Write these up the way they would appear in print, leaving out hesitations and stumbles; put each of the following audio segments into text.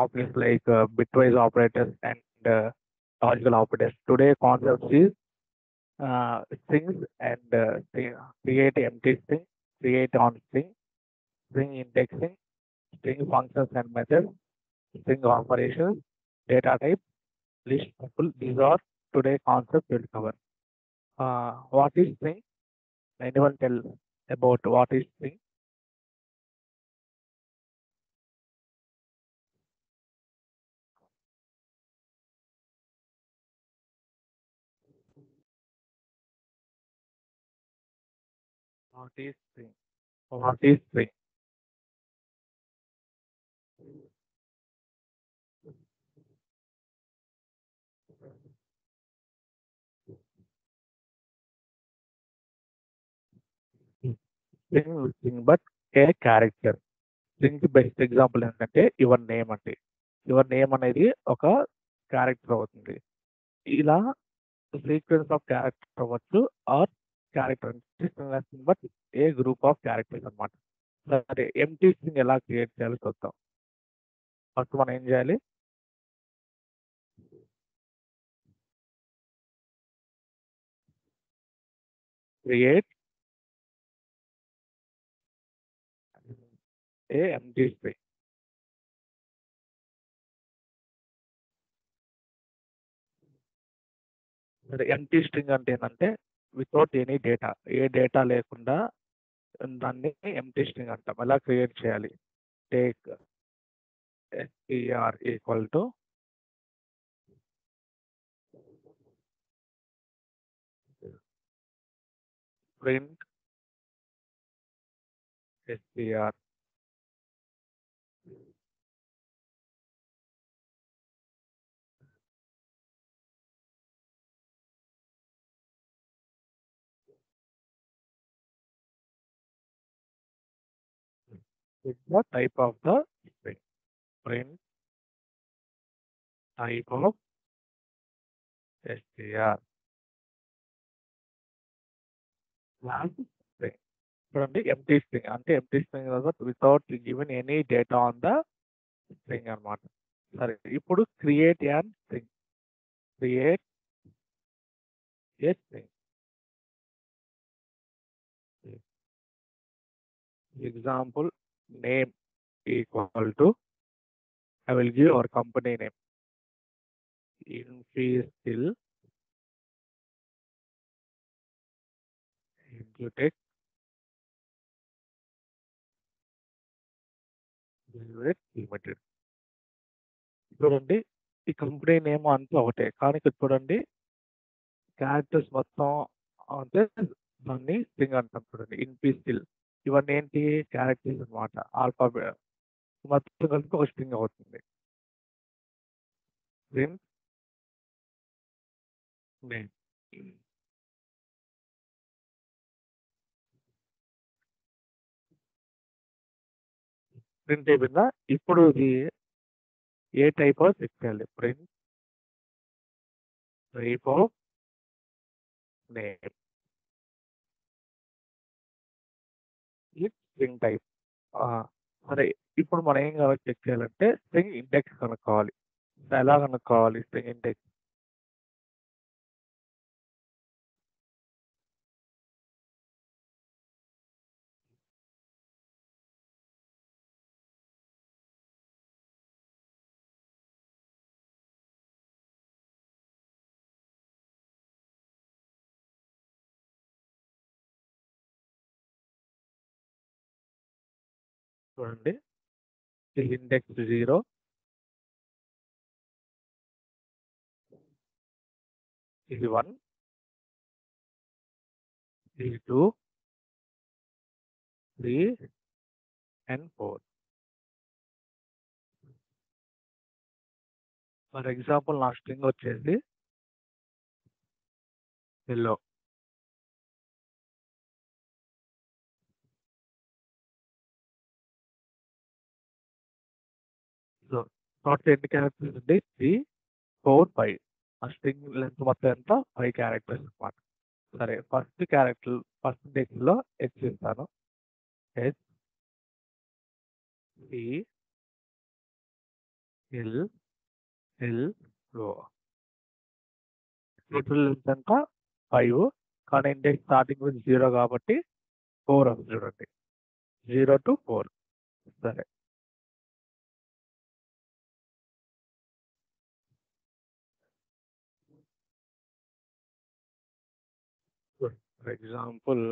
operators like bitwise operators and logical operators. Today, concepts is strings and create empty string, create on string, string indexing, string functions and methods, string operations, data type, list tuple. These are today concepts we'll cover. What is string? Anyone tell about what is string? What is string? What is string? String but a character. String best example ఏంటంటే your name అంటే your name అనేది ఒక character అవుతుంది. ఇలా sequence of character అవ్వచ్చు or character but a group of characters అనమాట. సరే empty string ఎలా క్రియేట్ చేయాలో చూద్దాం. ఫస్ట్ మనం ఏం చేయాలి? Create a empty string. Empty string అంటే ఏంటంటే వితౌట్ ఎనీ డేటా, ఏ డేటా లేకుండా దాన్ని ఎంటీ స్ట్రింగ్ అంటాం. ఎలా క్రియేట్ చేయాలి? Take str equal to print str. It's the type of the string. Print type of str. Last string. చూడండి empty string అంటే empty string without given any data on the string అనమాట. సరే ఇప్పుడు create an string. Create a string. Example name equal to I will give our company name. Infiskill Intutech Limited. చూడండి ఈ company name అంతా ఒకటే, కానీ ఇక్కడ చూడండి క్యారెక్టర్స్ మొత్తం అంటే దాన్ని స్ట్రింగ్ అంటాం. చూడండి ఇన్ఫిస్కిల్ ఇవన్నీ ఏంటి క్యారెక్టర్స్ అనమాట. ఆల్ఫాబెట్ మొత్తం కలిపి ఒక స్ట్రింగ్ అవుతుంది. Print name. ప్రింట్ అయిపోయిందా? ఇప్పుడు ఇది ఏ టైప్ ఆఫ్ చెక్ చేయాలి. Print type of name with string type. సరే ఇప్పుడు మనం ఏం కావాలి చెక్ చేయాలంటే స్ట్రింగ్ ఇండెక్స్ కనుక్కోవాలి. ఎలా కనుక్కోవాలి స్ట్రింగ్ ఇండెక్స్? చూడండి ఇండెక్స్ 0, ఇది 1, ఇది 2, 3 and 4. ఫర్ ఎగ్జాంపుల్ నా స్ట్రింగ్ వచ్చేసి ఎల్లో. సో టోటల్ ఎన్ని క్యారెక్టర్స్ ఉంది? 3, 4, 5. ఆ స్ట్రింగ్ లెంత్ మొత్తం ఎంత? 5 క్యారెక్టర్స్ అనమాట. సరే ఫస్ట్ క్యారెక్టర్ ఫస్ట్ ఇండెక్స్ లో హెచ్ ఇస్తాను. హెచ్ సి ఎల్ ఎల్ రో టోటల్ లెంత్ ఎంత 5 కానీ ఇండెక్స్ స్టార్టింగ్ విత్ 0 కాబట్టి 4 ఉంది చూడండి 0 to 4 సరే for example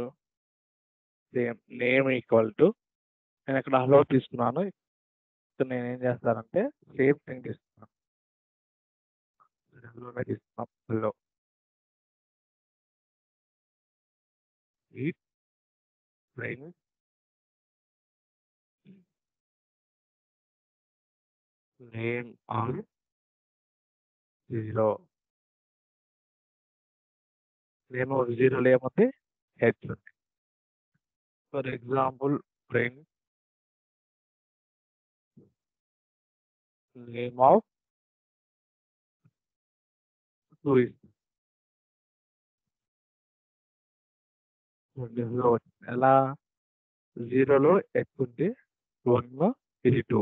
same name equal to నేను ఇక్కడ హలో తీసుకున్నాను ఇక్కడ నేను ఏం చేస్తానంటే సేమ్ థింగ్ తీసుకున్నాను హలోనే తీసుకున్నాం hello eat friends name on 0 name 0 ఏముంది హెచ్ ఉంది for example friend name of 2 ఎలా 0లో హెచ్ ఉంది 1 ఇది 2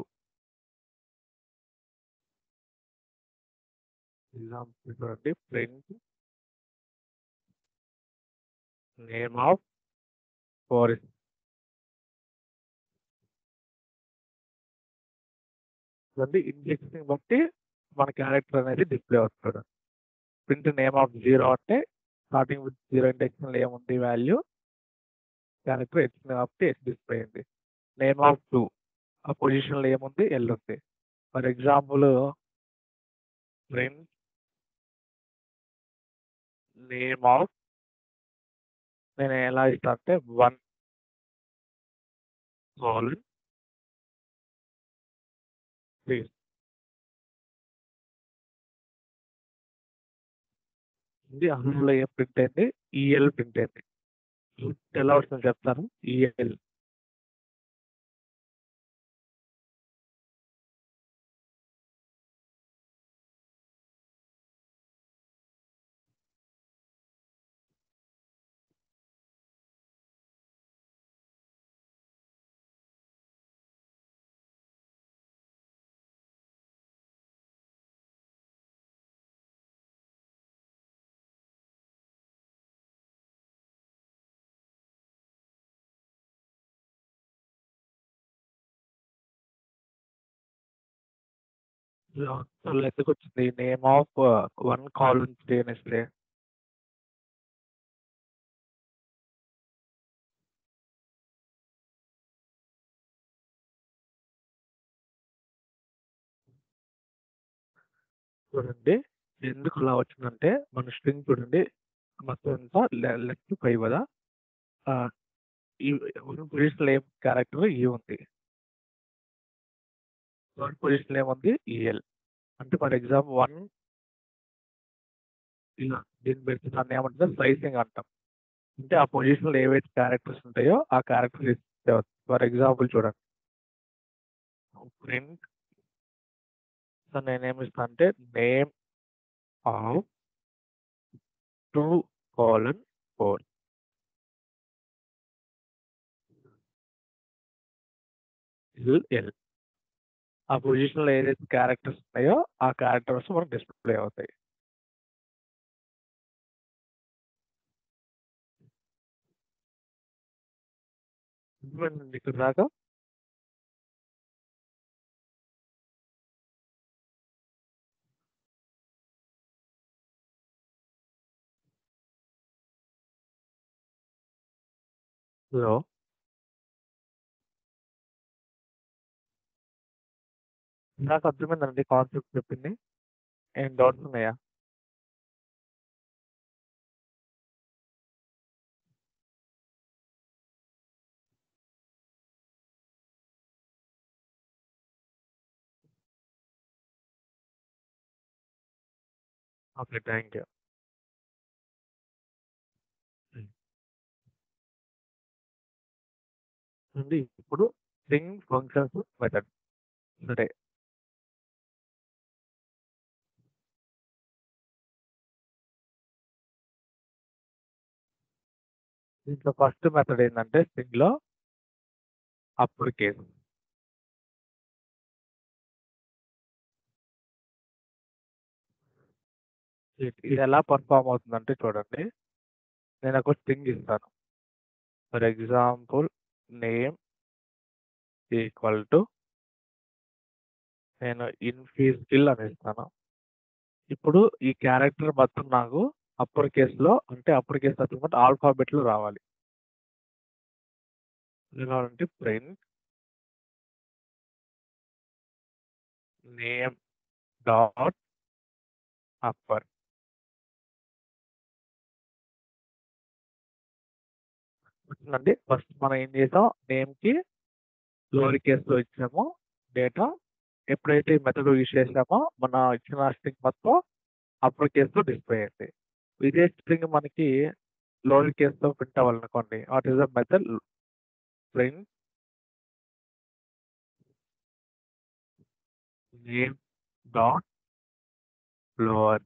ఎగ్జాంపుల్ చూడండి ఫ్రెండ్ నేమ్ ఆఫ్ 4 చూడండి ఇండెక్స్ని బట్టి మన క్యారెక్టర్ అనేది డిస్ప్లే అవుతుంది ప్రింట్ నేమ్ ఆఫ్ 0 అంటే స్టార్టింగ్ విత్ 0 ఇండెక్స్ ఏముంది వాల్యూ క్యారెక్టర్ హెచ్ కాబట్టి హెచ్ డిస్ప్లే అయింది నేమ్ ఆఫ్ 2 ఆ పొజిషన్లో ఏముంది ఎల్ ఉంది for example print name of నేను ఎలా ఇస్తా అంటే 1 కాలన్ 3 ఇది అందులో ఏ ప్రింట్ అయింది ఈఎల్ ప్రింట్ అయింది ఎలా వస్తుందో చెప్తాను ఈఎల్ ఎందుకు వచ్చింది నేమ్ ఆఫ్ 1 కాలన్ 3 అనేసి చూడండి ఎందుకు అలా వచ్చిందంటే మన స్ట్రింగ్ చూడండి మొత్తం ఎంత లెఫ్ట్ 5 కదా ఈ పొజిషన్లో ఏం క్యారెక్టర్ ఈ ఉంది థర్డ్ పొజిషన్లో ఏముంది ఈఎల్ అంటే ఫర్ ఎగ్జాంపుల్ 1 ఇలా దీన్ని పెడితే దాన్ని ఏమంటారు స్లైసింగ్ అంటాం అంటే ఆ పొజిషన్లో ఏవైతే క్యారెక్టర్స్ ఉంటాయో ఆ క్యారెక్టర్స్ ఫర్ ఎగ్జాంపుల్ చూడండి ప్రింట్ సో నేనేమిస్తాను అంటే నేమ్ ఆఫ్ 2 కాలన్ 4 ఎల్ ఆ పొజిషన్లో ఏదైతే క్యారెక్టర్స్ ఉన్నాయో ఆ క్యారెక్టర్స్ మనకు డిస్ప్లే అవుతాయి ఇక్కడ దాకా హలో నాకు అర్థమైందండి కాన్సెప్ట్ చెప్పింది ఏం డౌట్స్ ఉన్నాయా ఓకే థ్యాంక్ యూ అండి ఇప్పుడు స్ట్రింగ్ ఫంక్షన్స్ మెథడ్ సరే దీంట్లో ఫస్ట్ మెథడ్ ఏంటంటే స్ట్రింగ్ లో అప్పర్ కేస్ ఇది ఎలా పర్ఫామ్ అవుతుందంటే చూడండి, నేను ఒక స్ట్రింగ్ ఇస్తాను. For example name equal to నేను ఇన్ఫీస్కిల్ అని ఇస్తాను. ఇప్పుడు ఈ క్యారెక్టర్ మొత్తం నాకు అప్పర్ కేసులో, అంటే అప్పర్ కేసు తర్వాత ఆల్ఫాబెట్లు రావాలి. కావాలంటే ప్రింట్ నేమ్ డాట్ అప్పర్. వచ్చిందండి. ఫస్ట్ మనం ఏం చేసాం, నేమ్కి లోవర్ కేసులో ఇచ్చాము డేటా. ఎప్పుడైతే ఈ మెథడ్ యూజ్ చేసామో మన ఇచ్చిన స్ట్రింగ్ మొత్తం అప్పర్ కేసులో డిస్ప్లే అయింది. ఇదే స్ట్రింగ్ మనకి లోవర్ కేసులో ప్రింట్ అవ్వాలనుకోండి, what is the method print name dot lower.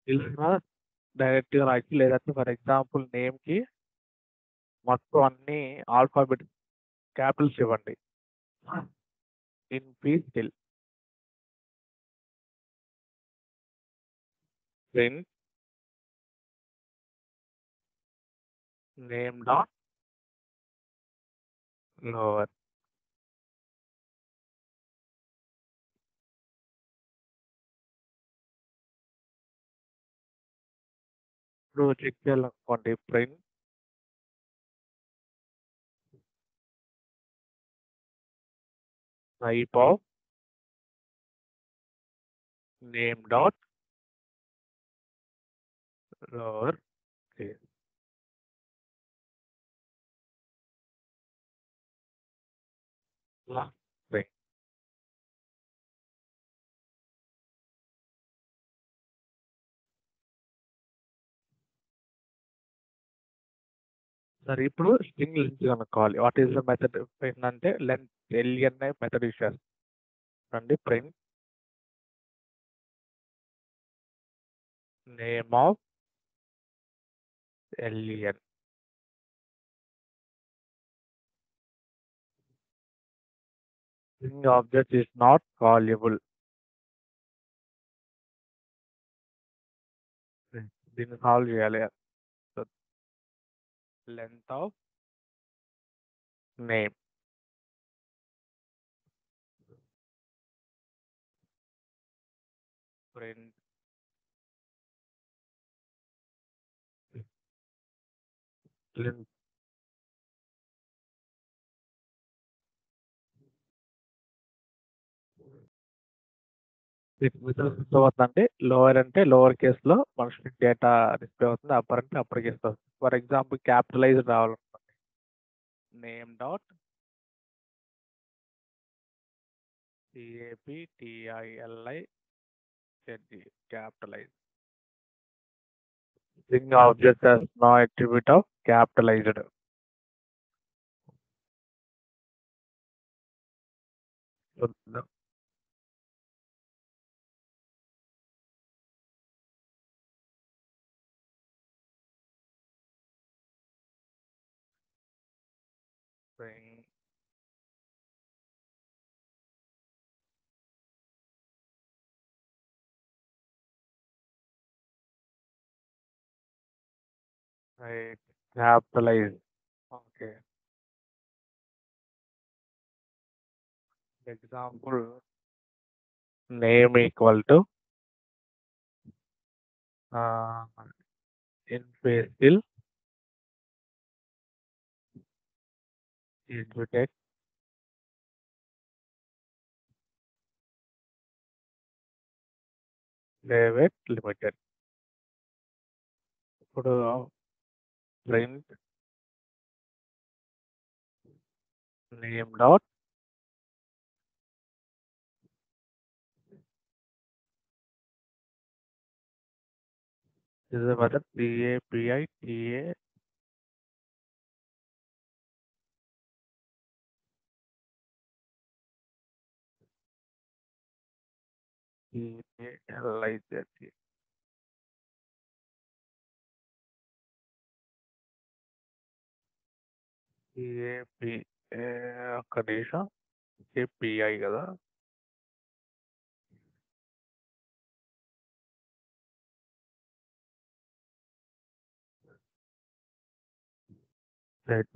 ఇలా డైరెక్ట్గా రాయొచ్చు, లేదంటే ఫర్ ఎగ్జాంపుల్ నేమ్కి మొత్తం అన్ని ఆల్ఫాబెట్ క్యాపిటల్స్ ఇవ్వండి. ఇన్ఫీస్కిల్ ప్రింట్ నేమ్ డాట్ లోవర్. ఇప్పుడు చెక్ చేయాలనుకోండి, print type of name dot lower case. Print. సరే, ఇప్పుడు స్ట్రింగ్ లెంత్ కనుక్కోవాలి. వాట్ ఈస్ ద మెథడ్ ఏంటంటే లెంత్ ఎల్ఎన్ మెథడ్ యూస్ చేస్తాండి. Print name of L N. String object is not callable. దీన్ని solve చేయాలి. Length of name print length. అవుతుందంటే lower అంటే lower కేసులో మన స్ట్రింగ్ డేటా డిస్ప్లే అవుతుంది, అప్పర్ అంటే అప్పర్ కేసులో వస్తుంది. For example capitalise రావాలనుకోండి, name dot CAPTILI ZD capitalize. String object has no attribute of capitalized. So the string right capitalize. Okay. Example name equal to uh, in face fill into text private limited. ఇప్పుడు print name dot is the method CAPITA CALIZ. CAP ఒక్క నిమిషం, CAPI కదా.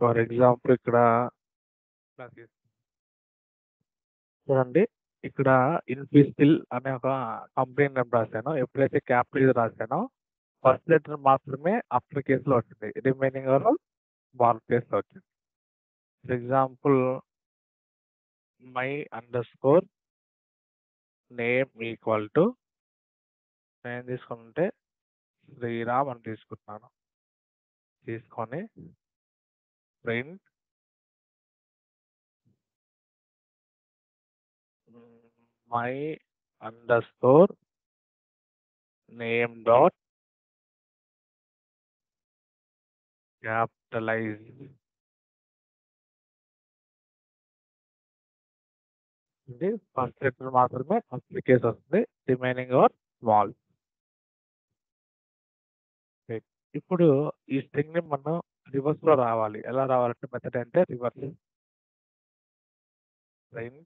For example ఇక్కడ చూడండి, ఇక్కడ ఇన్ఫిస్టిల్ అనే ఒక company name రాశాను. ఎప్పుడైతే క్యాపిటల్ రాశానో ఫస్ట్ లెటర్ మాత్రమే అప్పర్ కేసులో వచ్చింది, రిమైనింగ్ స్మాల్ కేసులో వచ్చింది. For example my underscore name equal to నేను తీసుకుంటే శ్రీరామ్ అని తీసుకుంటున్నాను. తీసుకొని print my underscore name dot capitalise ఇది ఫస్ట్ లెటర్ మాత్రమే ఫస్ట్ కేసు వస్తుంది, రిమైనింగ్ స్మాల్. ఇప్పుడు ఈ స్ట్రింగ్ ని మనం రివర్స్ లో రావాలి. ఎలా రావాలంటే మెథడ్ అంటే reverse print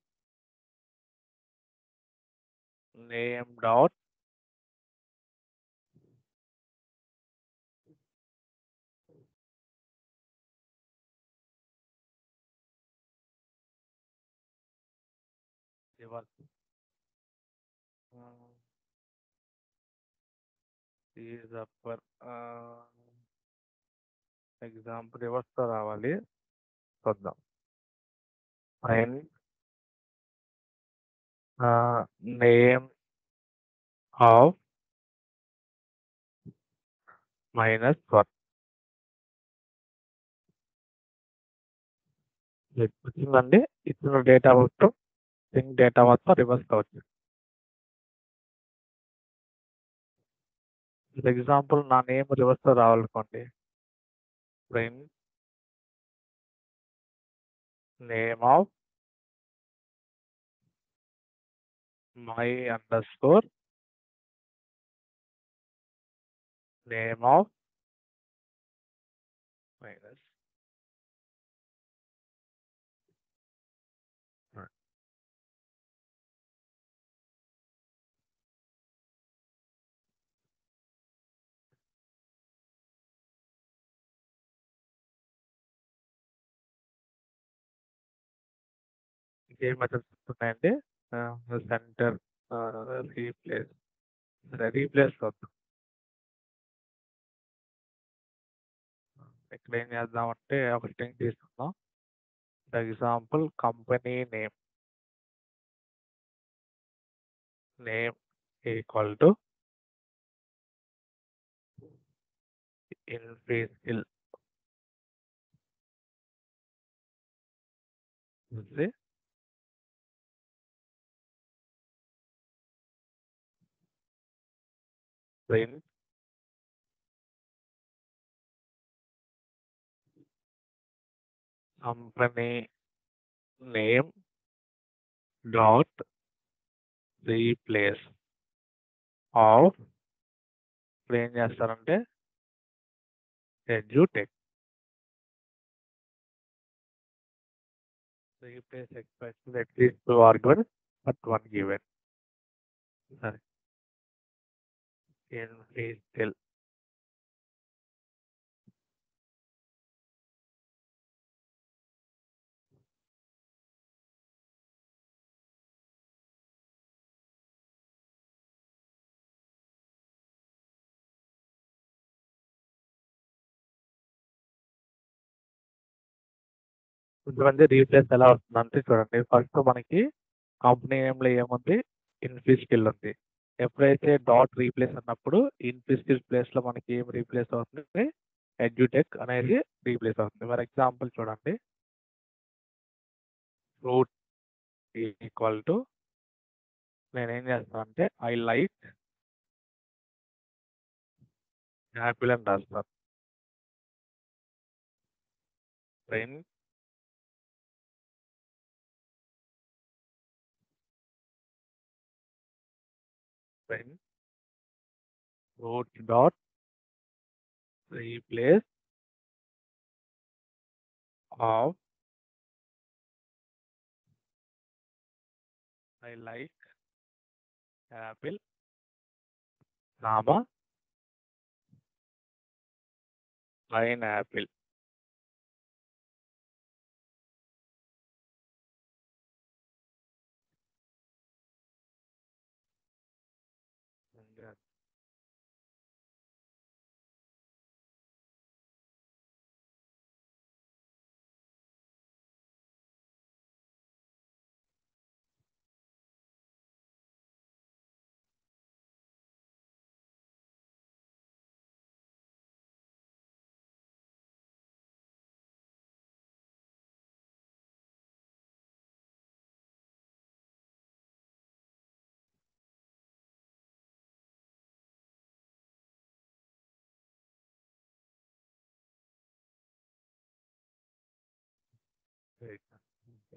name dot reverse is upper example reverse తో రావాలి, చూద్దాం. ప్రింట్ నేమ్ ఆఫ్ -1 వచ్చిందండి. ఇచ్చిన డేటా మొత్తం స్ట్రింగ్ డేటా మొత్తం రివర్స్ కావచ్చు. ఫర్ ఎగ్జాంపుల్ నా నేమ్ రివర్స్ లో రావాలనుకోండి, print name of my underscore name of minus ఇంకేం మెథడ్స్ ఉన్నాయండి. సెంటర్ రీప్లేస్ రీప్లేస్ వద్దాం. ఇక్కడ ఏం చేద్దామంటే ఒక స్ట్రింగ్ తీసుకుందాం. For example company name equal to ఇన్ఫిస్టిల్ print company name dot replace of ఇప్పుడు ఏం చేస్తారంటే edutech replace expression at least 2 arguments but 1 given. సరే, ఇన్ఫిస్టిల్ కొంతమంది రీప్లేస్ ఎలా వస్తుందంటే చూడండి, ఫస్ట్ మనకి కంపెనీ నేమ్లో ఏముంది, ఇన్ఫిస్టిల్ ఉంది. ఎప్పుడైతే డాట్ రీప్లేస్ అన్నప్పుడు ఇన్ఫిస్టిల్ ప్లేస్ లో మనకి ఏం రీప్లేస్ అవుతుంది, ఎడ్యుటెక్ అనేది రీప్లేస్ అవుతుంది. ఫర్ ఎగ్జాంపుల్ చూడండి, ఫ్రూట్ ఈక్వల్ టు నేనేం చేస్తాను అంటే ఐ లైక్ యాపిల్ అని రాస్తాను. Print fruit dot replace of I like Apple Nama pineapple.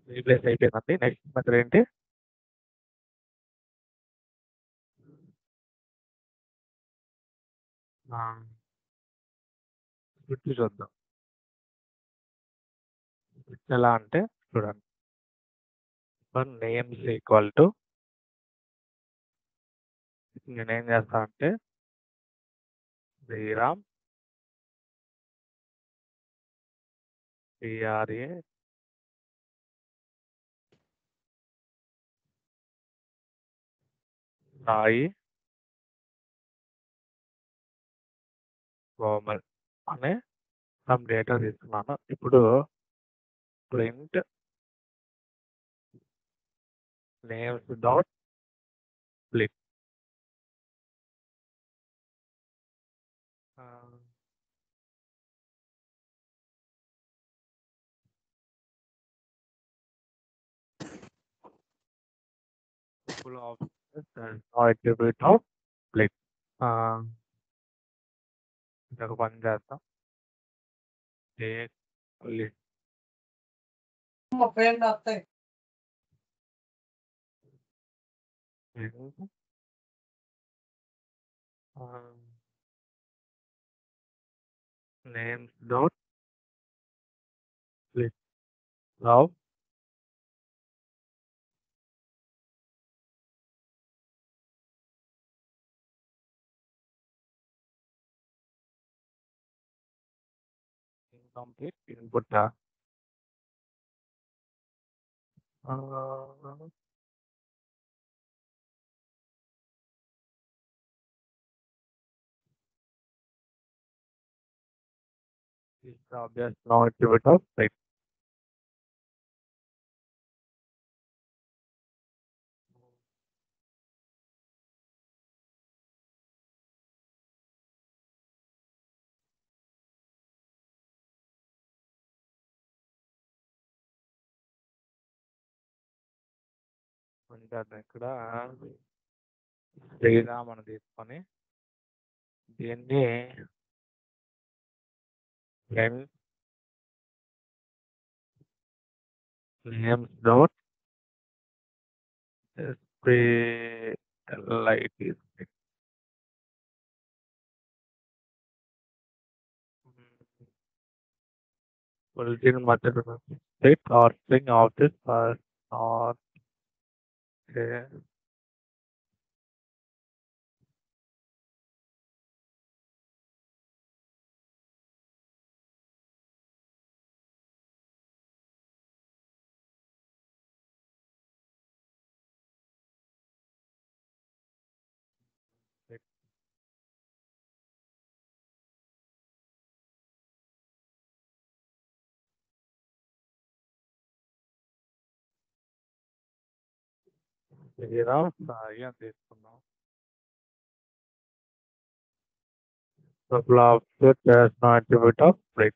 Replace అయిపోయిందండి. నెక్స్ట్ మెథడ్ ఏంటి? స్ప్లిట్ చూద్దాం. స్ప్లిట్ ఎలా అంటే చూడండి. నేమ్స్ ఈక్వల్ టు నేనేం చేస్తా అంటే శ్రీరామ్ PRA సాయి కోమల్ అనే సమ్ డేటా తీసుకున్నాను. ఇప్పుడు print names dot split full of attribute of split. ఇంకొక పని చేద్దాం. టేక్ లిస్ట్ 30 వస్తాయి. Names dot split of incomplete input. Is the obvious now attribute of split. అంటే ఇక్కడ శ్రీరామ్ అని తీసుకొని దీన్ని names dot light within method state or string of this or say Sriram Sai అని తీసుకున్నాం. Couple of set as no attribute of split.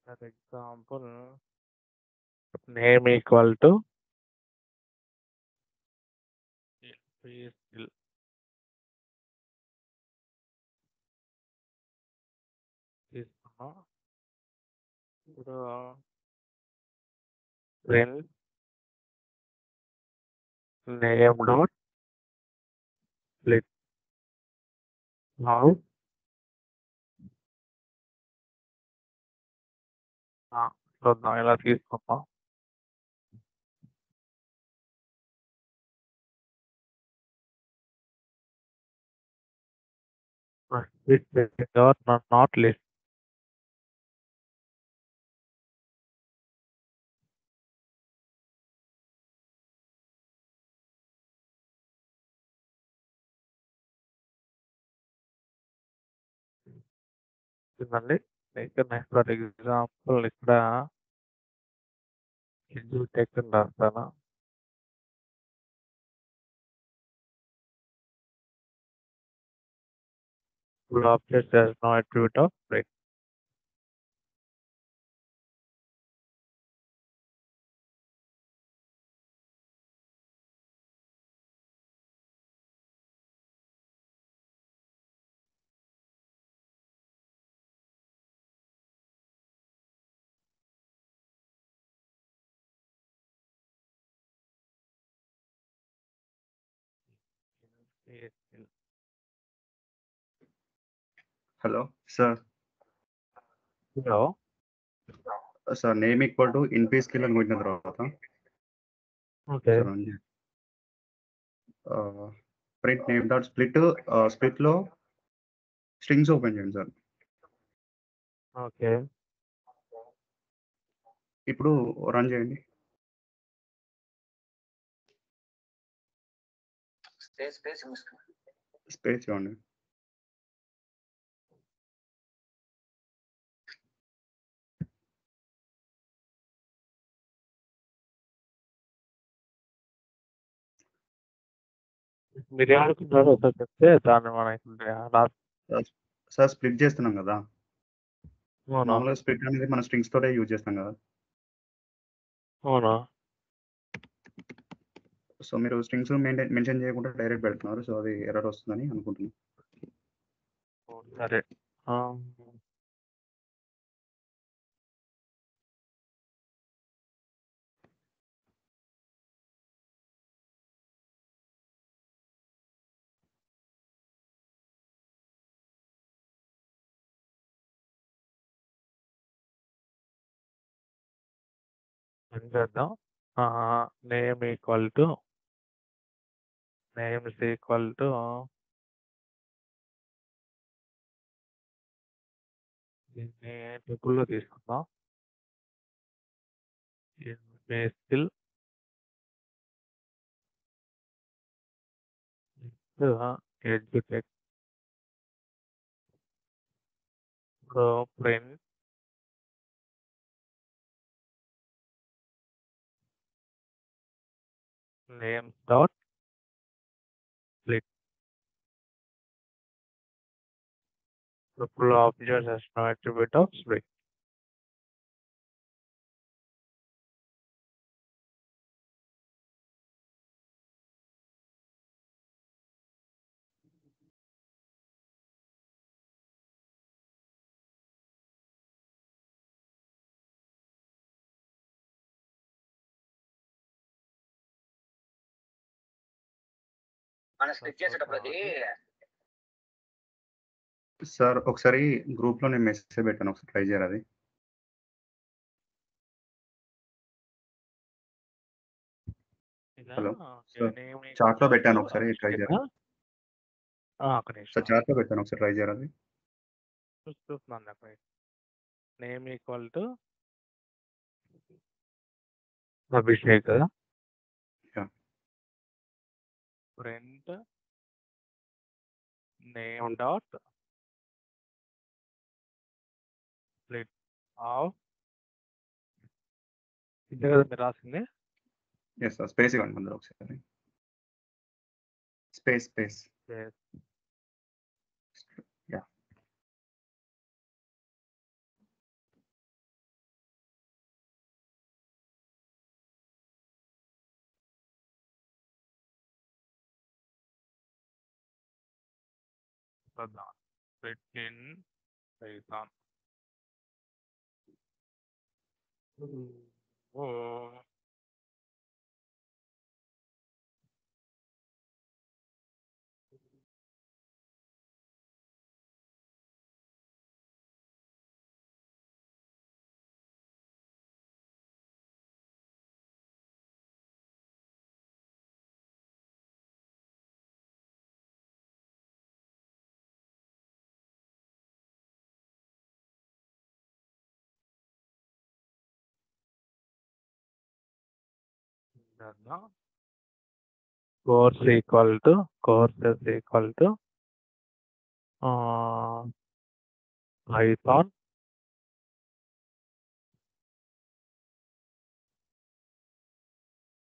For example, name equal to still తీసుకున్నాం. ఇప్పుడు print name dot split. Now చూద్దాం ఎలా తీసుకుందాం. Not list. వచ్చిందండి. Next for example ఇక్కడ edutech అని రాస్తాను. Full object has no attribute of break. Hello sir. Hello. Sir name equal to ఇన్ పీ స్కిల్ అని కొట్టిన తర్వాత Okay. Sir print name dot స్ప్లిట్లో స్ట్రింగ్స్ ఓపెన్ చేయండి సార్. Okay. ఇప్పుడు రన్ చేయండి. స్పేస్ ఇవ్వండి. మీరు ఏమనుకుంటారో ఒకసారి చెప్తే దాన్ని మనకి సార్ స్ప్లిట్ చేస్తున్నాం కదా, అవునా మామూలుగా స్ప్లిట్ అనేది మన స్ట్రింగ్స్ తోటే యూజ్ చేస్తాం కదా. అవునా సో మీరు స్ట్రింగ్స్ మెన్షన్ చేయకుండా డైరెక్ట్ పెడుతున్నారు, సో అది ఎర్రర్ వస్తుందని అనుకుంటున్నాను. సరే. ఏం చేద్దాం, name equal to names equal to దీన్ని టేబుల్లో తీసుకుందాం. Skill edutech print name dot split. The full object has no attribute of split. Sir ఒకసారి గ్రూప్లో నేను మెసేజ్ పెట్టాను, ఒకసారి ట్రై చేయరు అది. హలో సార్, చాట్లో పెట్టాను, ఒకసారి ట్రై చేయరు సార్. చాట్లో పెట్టాను, ఒకసారి ట్రై చేయరు అది. చూస్తున్నాను అక్కడ. నేమ్ ఈక్వల్ టు అభిషేక్ కదా. Print name dot split of ఇంతే కదా మీరు రాసింది. ఎస్ సార్, స్పేస్ ఇవ్వండి ముందర ఒకసారి. Space yeah. Split in Python. Course equal to courses equal to Python,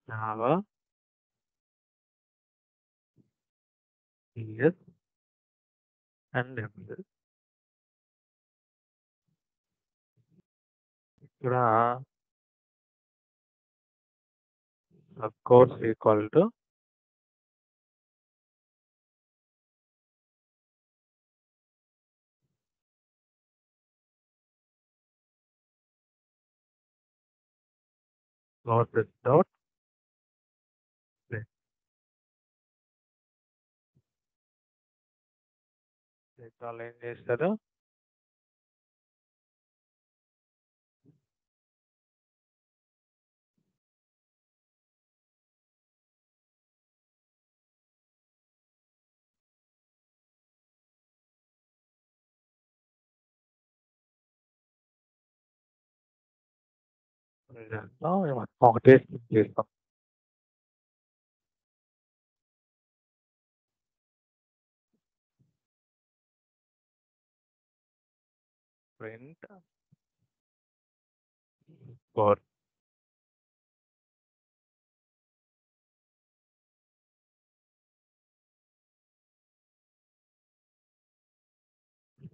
Java, CS, and ML. ఇక్కడ course equal to courses dot వాళ్ళు ఏం చేస్తారు మేము ఒకటే చేస్తాం ప్రింట్ ఫోర్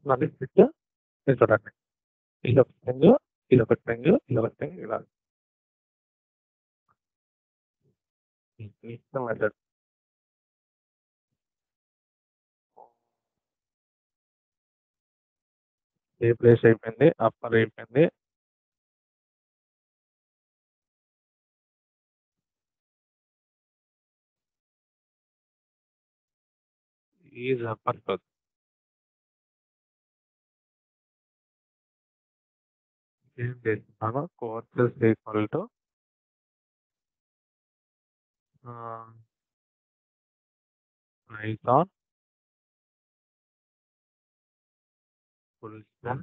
మళ్ళీ స్విచ్ ఇది చూడండి ఇది ఒక స్ట్రింగ్ ఇది ఒక స్ట్రింగ్ ఇది ఒక స్ట్రింగ్ ఇలా ఇష్టం మెథడ్ ఏ ప్లేస్ అయిపోయింది అప్పర్ అయిపోయింది ఈజ్ అప్పర్ ఏం చేస్తున్నాను courses equal to Python full stack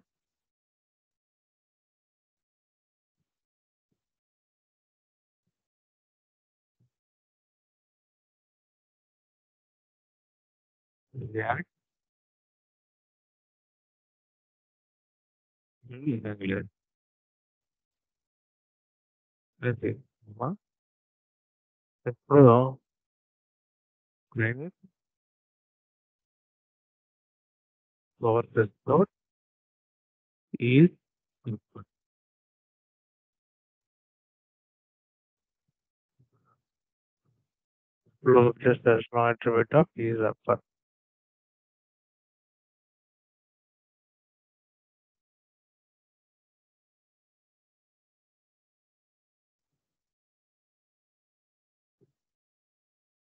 React Angular. అమ్మా ఇప్పుడు print courses dot is input. Flow just as no attribute of is upper.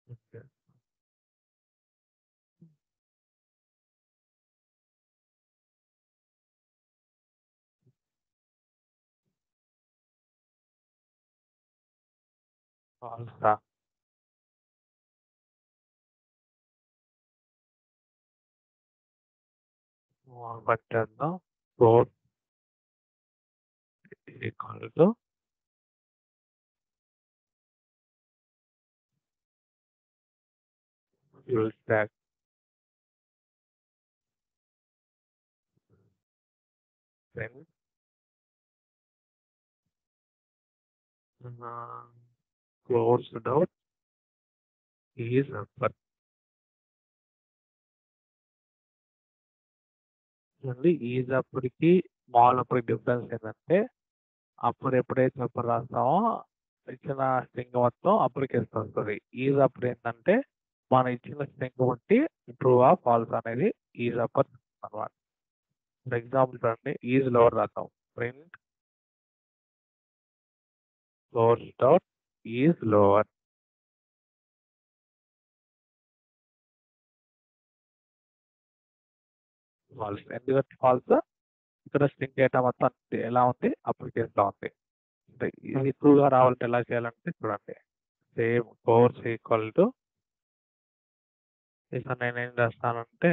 Okay. Also, but the code equal to full stack print close dot is upper. Only is అప్పటికి small అప్పటికి difference ఏంటంటే అప్పుడు ఎప్పుడైతే అప్పుడు రాస్తామో ఇచ్చిన string మొత్తం అప్పటికి వస్తుంది ఈజ్ అప్పుడు ఏంటంటే మనం ఇచ్చిన స్ట్రింగ్ బట్టి ట్రూ ఆ ఫాల్స్ అనేది ఈజ్ అప్పర్ అనమాట ఫర్ ఎగ్జాంపుల్ చూడండి ఈజ్ లోవర్ రాస్తాం print source dot is lower false ఎందుకంటే ఫాల్స్ ఇక్కడ స్ట్రింగ్ డేటా మొత్తం ఎలా ఉంది అప్లికేషన్ ఉంది ఇది ట్రూగా రావాలంటే ఎలా చేయాలంటే చూడండి సేమ్ కోర్స్ ఈక్వల్ టు ఇక్కడ నేను ఏం చేస్తానంటే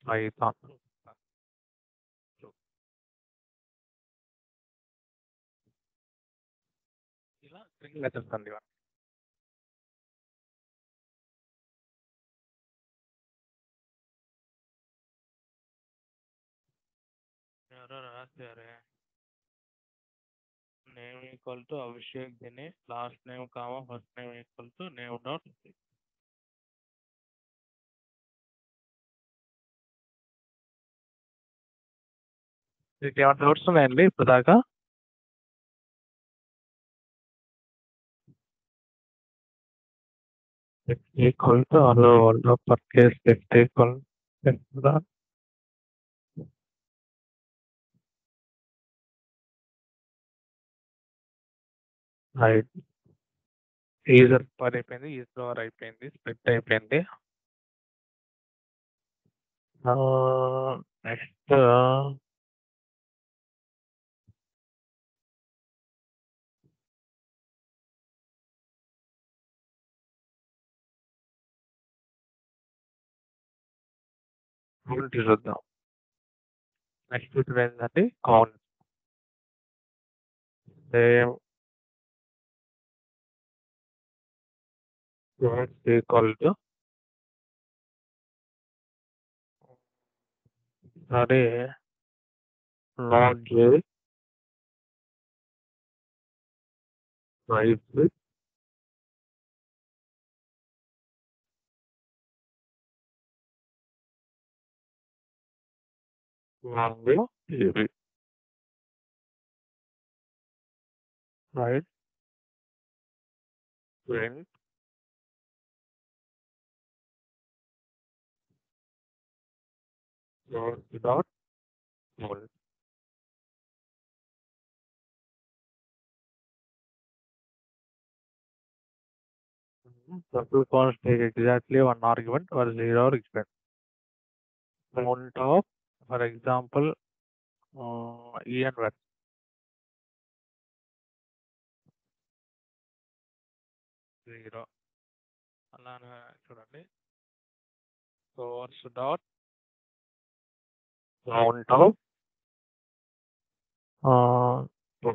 పైథాన్ ఇలా స్ట్రింగ్ మెథడ్స్ అండి ఎవరో రాశారే. Name equal to Abhishek Dinesh, last name comma first name equal to name dot. మీకు ఏమైనా డౌట్స్ ఉన్నాయండి ఇప్పుడు దాకా? Equal to hello world per case equal right. ఈజర్ పర్ అయిపోయింది, ఈజర్ అయిపోయింది, స్ప్లిట్ అయిపోయింది. నెక్స్ట్ చూద్దాం. నెక్స్ట్ ఏంటంటే కౌంట్. సేమ్ ఈక్వల్ టు సరే లాగ్ రైట్ లాంగ్ ఇది right print dot full. Double const take exactly one argument or zero argument. Count of, for example, en word. Zero. అలానే చూడండి. Source dot count of two.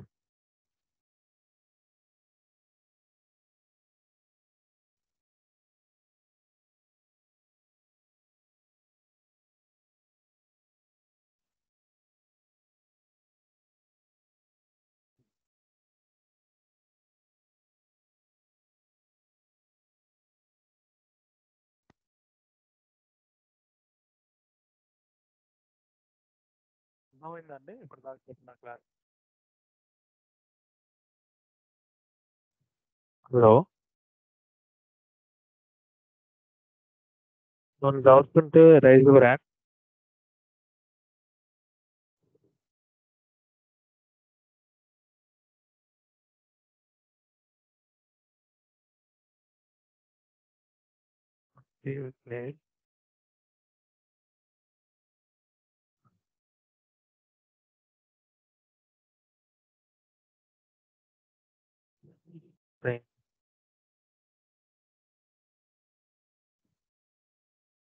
అర్థమైందండి ఇప్పుడు దాకా చెప్పిన class? Hello, కొన్ని doubts ఉంటే rise your hand.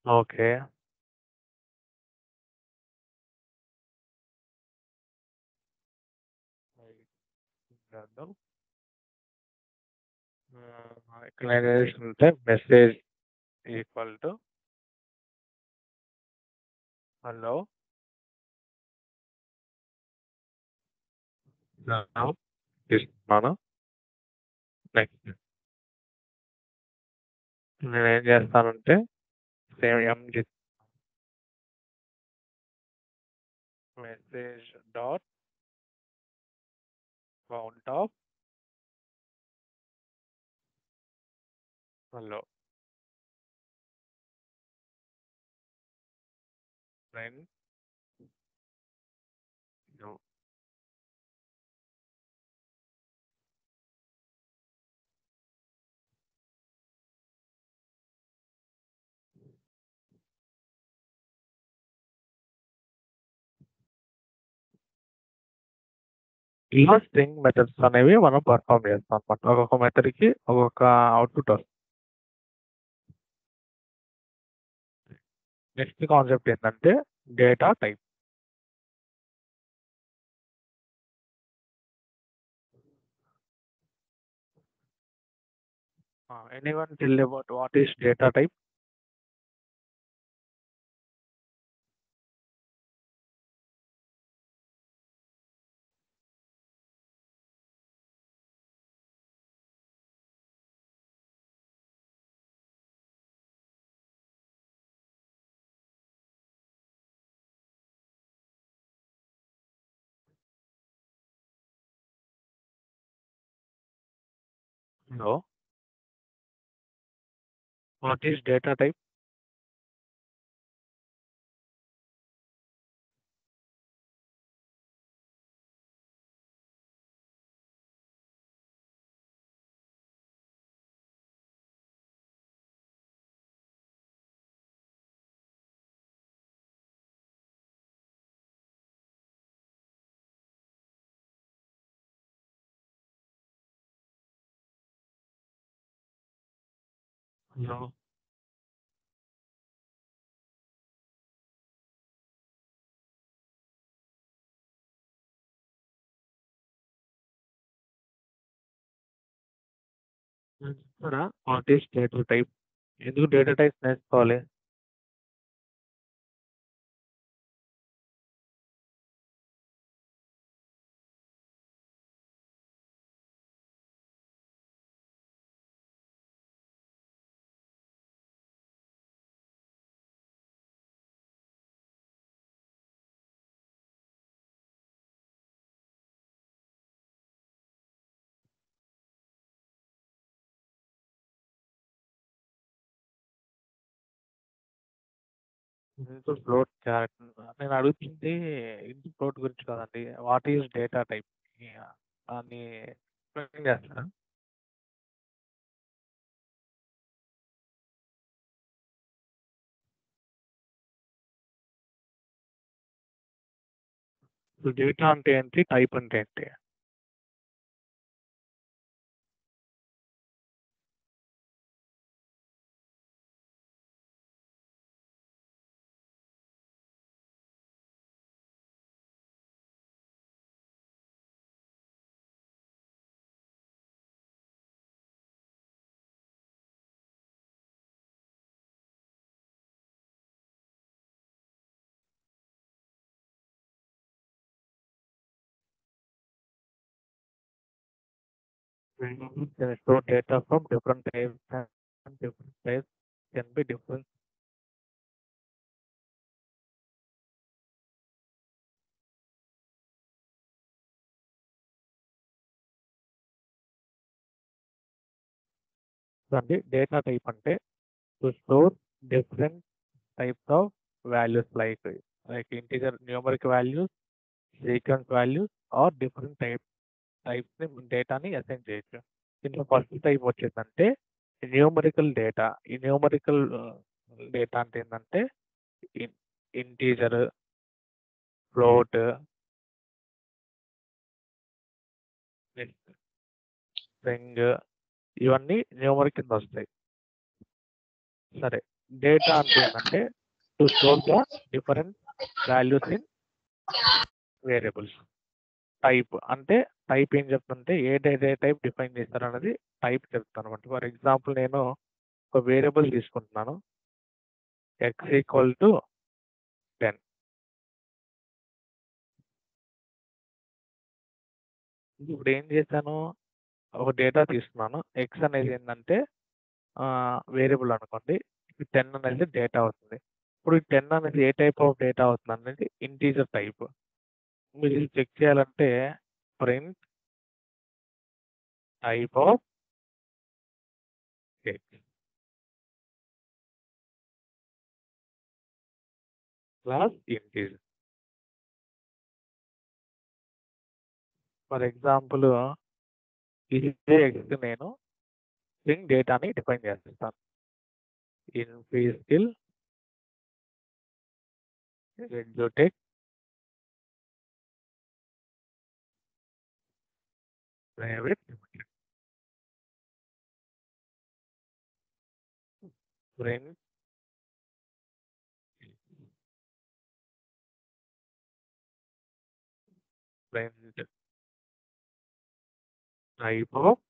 Okay, చేద్దాం. ఇక్కడ ఉంటే మెసేజ్ ఈక్వల్ టు హలో ఇస్తున్నాను. నెక్స్ట్ నేను ఏం చేస్తానంటే same MD message dot count of hello friend ఇలా స్ట్రింగ్ మెథడ్స్ అనేవి మనం పర్ఫామ్ చేస్తాం అనమాట. ఒక్కొక్క మెథడ్కి ఒక్కొక్క అవుట్పుట్ వస్తుంది. నెక్స్ట్ కాన్సెప్ట్ ఏంటంటే data type. Anyone tell about what is data type? No. What is data type? No. చెప్తారా? What is data type? ఎందుకు డేటా టైప్ నేర్చుకోవాలి? Input float chart. నేను అడుగుతుంది ఇన్పుట్ ఫ్లోట్ గురించి కాదండి. వాట్ ఈస్ డేటా టైప్ అని explain చేస్తారా? Data అంటే ఏంటి? టైప్ అంటే ఏంటి? Can store data from different types and different types can be different. అండి డేటా టైప్ అంటే to store different types of values like integer numeric values, sequence values or different types ని డేటాని assign చేయొచ్చు. దీంట్లో first type వచ్చేదంటే numerical data. ఈ numerical data అంటే ఏంటంటే integer, float, string ఇవన్నీ న్యూమరిక్ కింద వస్తాయి. సరే, డేటా అంటే ఏంటంటే to store the different values in variables. Type అంటే టైప్ ఏం చెప్తుంటే ఏ డేటా టైప్ డిఫైన్ చేస్తారు అనేది టైప్ చెప్తాను అనమాట. ఫర్ ఎగ్జాంపుల్ నేను ఒక వేరియబుల్ తీసుకుంటున్నాను ఎక్స్ ఈక్వల్ టు 10. ఇప్పుడు ఏం చేశాను, ఒక డేటా తీసుకున్నాను. ఎక్స్ అనేది ఏంటంటే వేరియబుల్ అనుకోండి, 10 అనేది డేటా అవుతుంది. ఇప్పుడు ఈ 10 అనేది ఏ టైప్ ఆఫ్ డేటా అవుతుంది అనేది ఇంటీజర్ టైప్. మీరు ఇది చెక్ చేయాలంటే print type of X class integer. For example ఇదే ఎక్స్ నేను స్ట్రింగ్ డేటాని డిఫైన్ చేస్తాను. ఇన్ ఫిజికల్ ఎగ్జోటెక్ private print print type of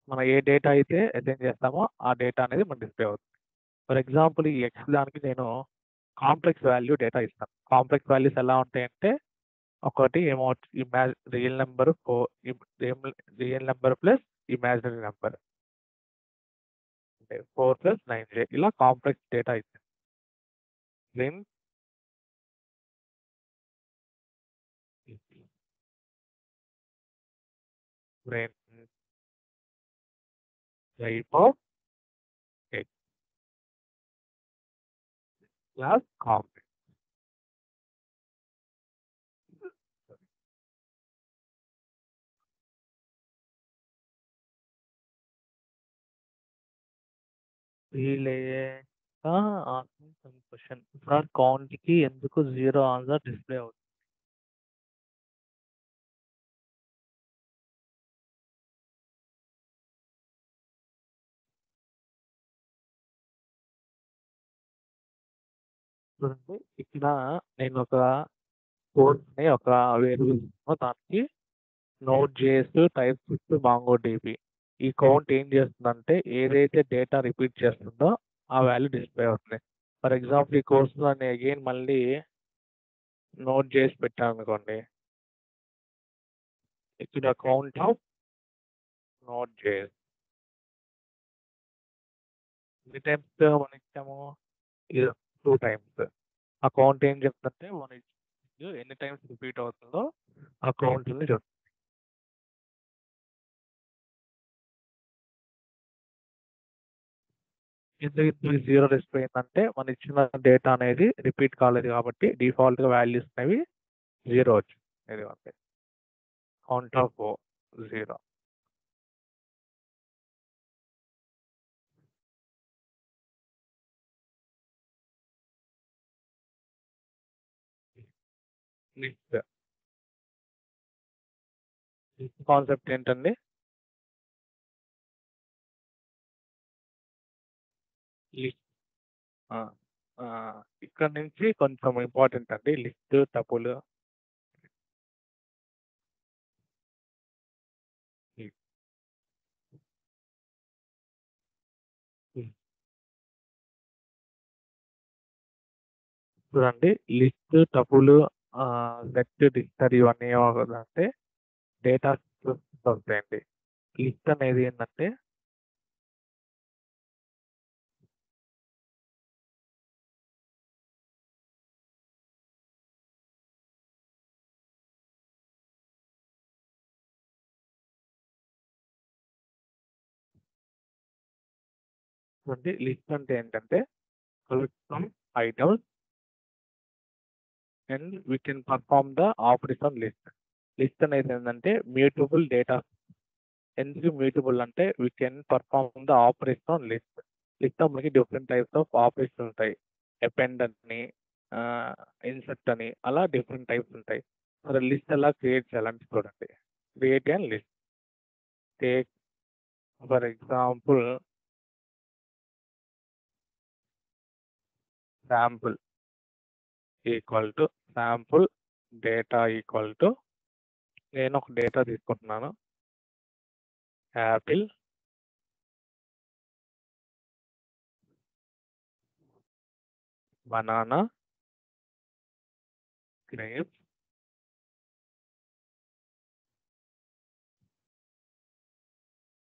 మనం ఏ డేటా అయితే అసైన్ చేస్తామో ఆ డేటా అనేది మనకు డిస్ప్లే అవుతుంది. ఫర్ ఎగ్జాంపుల్ ఈ ఎక్స్ దానికి నేను కాంప్లెక్స్ వాల్యూ డేటా ఇస్తాను. కాంప్లెక్స్ వాల్యూస్ ఎలా ఉంటాయంటే ఒకటి ఏమో real number real number plus imaginary number అంటే 4 + 9 ఇలా కాంప్లెక్స్ డేటా ఇస్తుంది. Print Brain type of X class complex. వీళ్ళే asking some question. Sir count కి ఎందుకు 0 ఆన్సర్ డిస్ప్లే అవుతుంది? చూడండి ఇక్కడ నేను ఒక కోర్స్ ని ఒక వేరియబుల్ దానికి note JS type script mango dB ఈ కౌంట్ ఏం చేస్తుందంటే ఏదైతే డేటా రిపీట్ చేస్తుందో ఆ వాల్యూ డిస్ప్లే అవుతుంది. ఫర్ ఎగ్జాంపుల్ ఈ కోర్సులో నేను అగైన్ మళ్ళీ నోట్ చేసి పెట్టాను అనుకోండి, ఇక్కడ కౌంట్ ఆఫ్ నోట్ జేఎస్ ఎన్ని టైమ్స్ మనం ఇచ్చాము, 2 టైమ్స్. ఆ కౌంట్ ఏం చెప్తుందంటే మనం ఎన్ని టైమ్స్ రిపీట్ అవుతుందో ఆ కౌంట్ చెప్తుంది. ఎందుకు 0 డిస్ప్లే అయిందంటే మన ఇచ్చిన డేటా అనేది రిపీట్ కాలేదు కాబట్టి డిఫాల్ట్ గా వాల్యూస్ అనేవి 0 వచ్చింది. ఇది కౌంట్ ఆఫ్ 0. లిస్ట్ కాన్సెప్ట్ ఏంటండి? లిస్ట్ ఇక్కడ నుంచి కొంచెం ఇంపార్టెంట్ అండి. లిస్ట్ టపుల్ చూడండి, లిస్ట్ టపుల్ సెట్ డిక్షనరీ ఇవన్నీ ఏమవుతుందంటే డేటా వస్తాయండి. లిస్ట్ అనేది ఏంటంటే లిస్ట్ అంటే ఏంటంటే collect some items and we can perform the operation list. List అనేది ఏంటంటే మ్యూటబుల్ డేటా. ఎందుకు మ్యూటబుల్ అంటే we can perform the operation on list. List లో మనకి డిఫరెంట్ టైప్స్ ఆఫ్ ఆపరేషన్ ఉంటాయి. అపెండ్ అని, ఇన్సర్ట్ అని, అలా డిఫరెంట్ టైప్స్ ఉంటాయి. మరి లిస్ట్ ఎలా క్రియేట్ చేయాలంటే చూడండి, create and list. Take for example sample equal to sample data equal to, నేను ఒక డేటా తీసుకుంటున్నాను, యాపిల్, బనానా, గ్రేప్స్,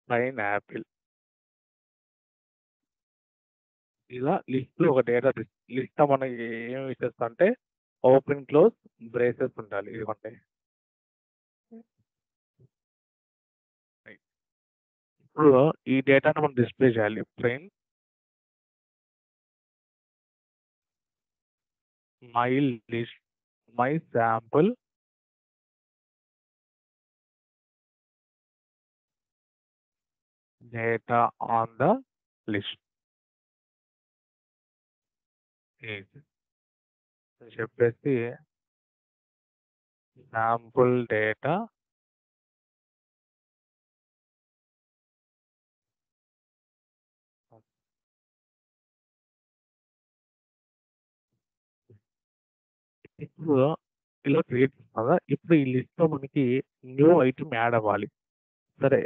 పైనాపిల్. ఇలా లిస్ట్ లో ఒక డేటా లిస్ట్ మనకి ఏమి ఇచ్చేస్తా అంటే ఓపెన్ క్లోజ్ బ్రేసెస్ ఉండాలి. ఇదిగోండి, ఇప్పుడు ఈ డేటాను మనం డిస్ప్లే చేయాలి. Print my list, my sample data on the list చెప్పేసి శాంపుల్ డేటా ఇప్పుడు ఇలా క్రియేట్ కదా. ఇప్పుడు ఈ లిస్ట్ లో మనకి న్యూ ఐటమ్ యాడ్ అవ్వాలి. సరే,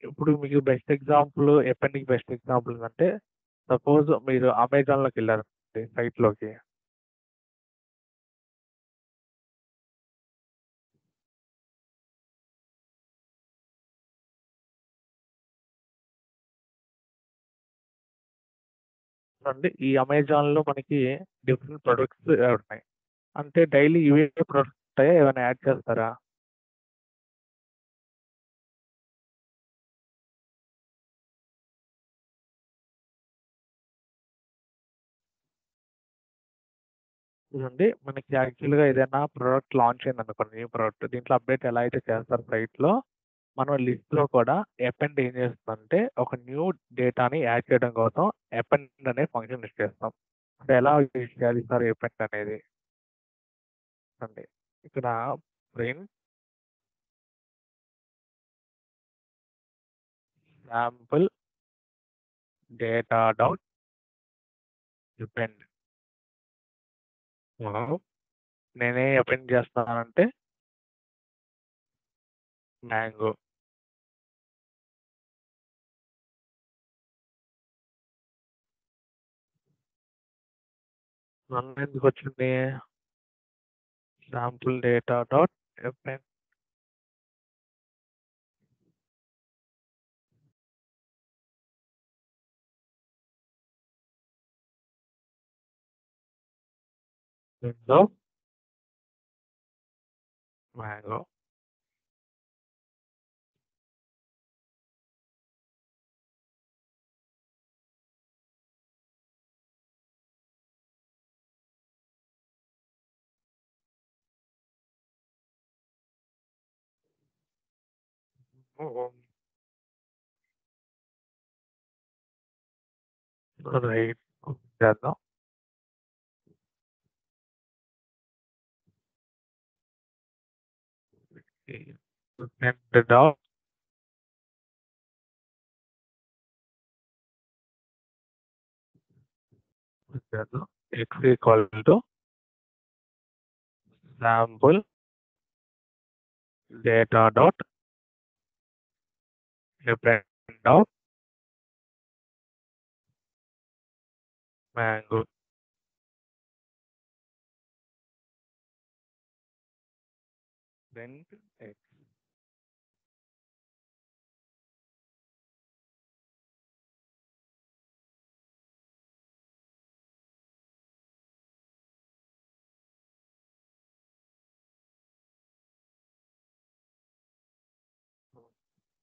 ఇప్పుడు మీకు బెస్ట్ ఎగ్జాంపుల్ ఎప్పటికి బెస్ట్ ఎగ్జాంపుల్ అంటే సపోజ్ మీరు అమెజాన్లోకి వెళ్ళారు సైట్లోకి, అంటే ఈ అమెజాన్లో మనకి డిఫరెంట్ ప్రొడక్ట్స్ ఉన్నాయి. అంటే డైలీ ఇవే ప్రొడక్ట్స్ ఉంటాయా, ఏమైనా యాడ్ చేస్తారా? చూడండి మనకి యాక్చువల్గా ఏదైనా ప్రోడక్ట్ లాంచ్ అయింది అనుకోండి, న్యూ ప్రోడక్ట్ దీంట్లో అప్డేట్ ఎలా అయితే చేస్తారు సైట్లో, మనం లిస్ట్లో కూడా అపెండ్ ఏం చేస్తుందంటే ఒక న్యూ డేటాని యాడ్ చేయడం కోసం అపెండ్ అనే ఫంక్షన్ యూస్ చేస్తాం. అంటే ఎలా యూస్ చేయాలి సార్ అపెండ్ అనేది అండి, ఇక్కడ print sample data dot append. నేనే అపెండ్ చేస్తున్నానంటే మ్యాంగో. నన్ను ఎందుకు వచ్చింది sample data dot append. Window mango. Right చేద్దాం. అపెండ్ డాట్ చేద్దాం X equal to sample data dot append of mango. Print X.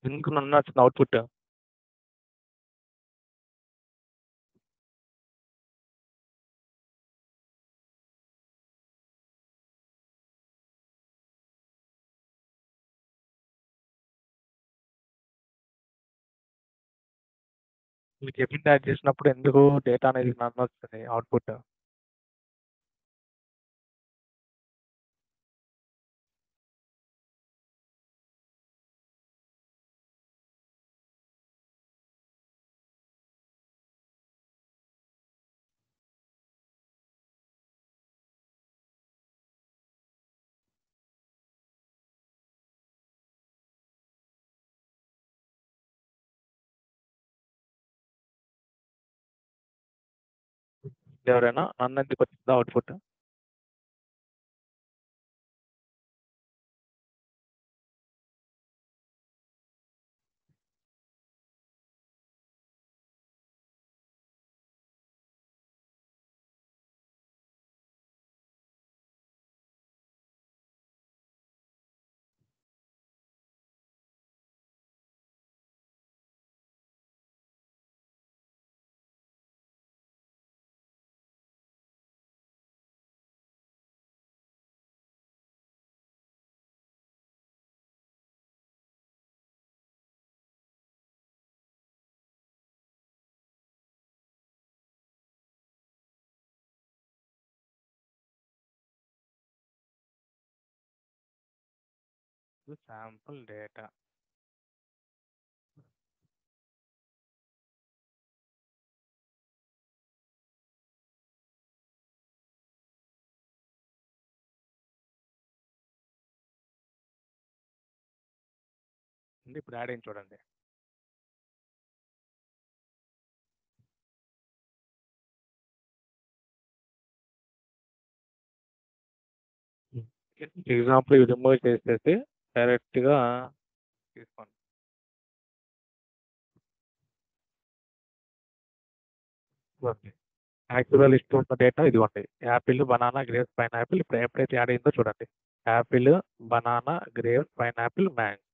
ఎందుకు నన్ను వచ్చిన అవుట్పుట్ మీకు ఎపిన్ యాడ్ చేసినప్పుడు ఎందుకు డేటా అనేది నన్ను వస్తుంది అవుట్పుట్? ఎవరైనా నన్ను ఎందుకు వచ్చింది అవుట్పుట్? శాంపుల్ డేటా ఇప్పుడు యాడ్ అయింది చూడండి. ఎగ్జాంపుల్ ఇవి రిమూవ్ చేసేసి డైరెక్ట్గా తీసుకోండి. ఓకే, యాక్చువల్గా లిస్ట్ ఉన్న డేటా ఇదిగోండి. Apple, banana, grapes, pineapple. ఇప్పుడు ఎప్పుడైతే యాడ్ అయిందో చూడండి, Apple, banana, grapes, pineapple, mango.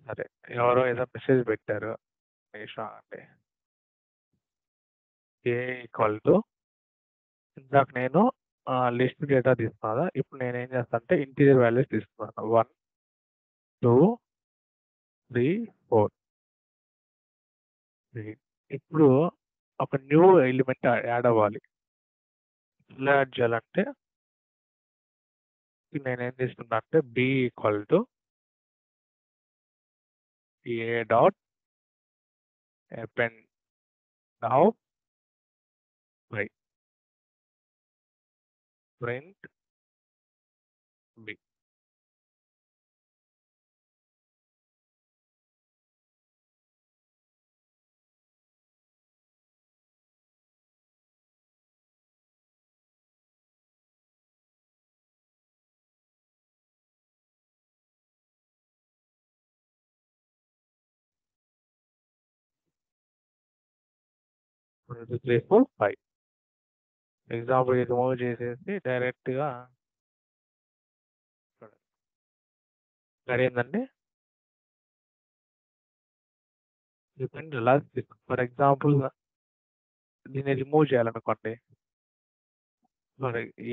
సరే, ఎవరో ఏదో మెసేజ్ పెట్టారు, నిషా అంటే ఏ ఈక్వల్ టు ఇందాక నేను లిస్ట్ డేటా తీసుకున్నా. ఇప్పుడు నేను ఏం చేస్తాను అంటే ఇంటీజర్ వాల్యూస్ తీసుకున్నాను. 1 2 3 4. ఇప్పుడు ఒక న్యూ ఎలిమెంట్ యాడ్ అవ్వాలి. ఎలా యాడ్ చేయాలంటే నేనేం తీసుకున్నా అంటే B equal to A dot append now by print b. One, two, three, four, five. Example remove చేసేసి డైరెక్ట్గా ఏంటంటే డిపెండ్ ఎలా ఫర్ ఎగ్జాంపుల్ దీన్ని రిమూవ్ చేయాలనుకోండి.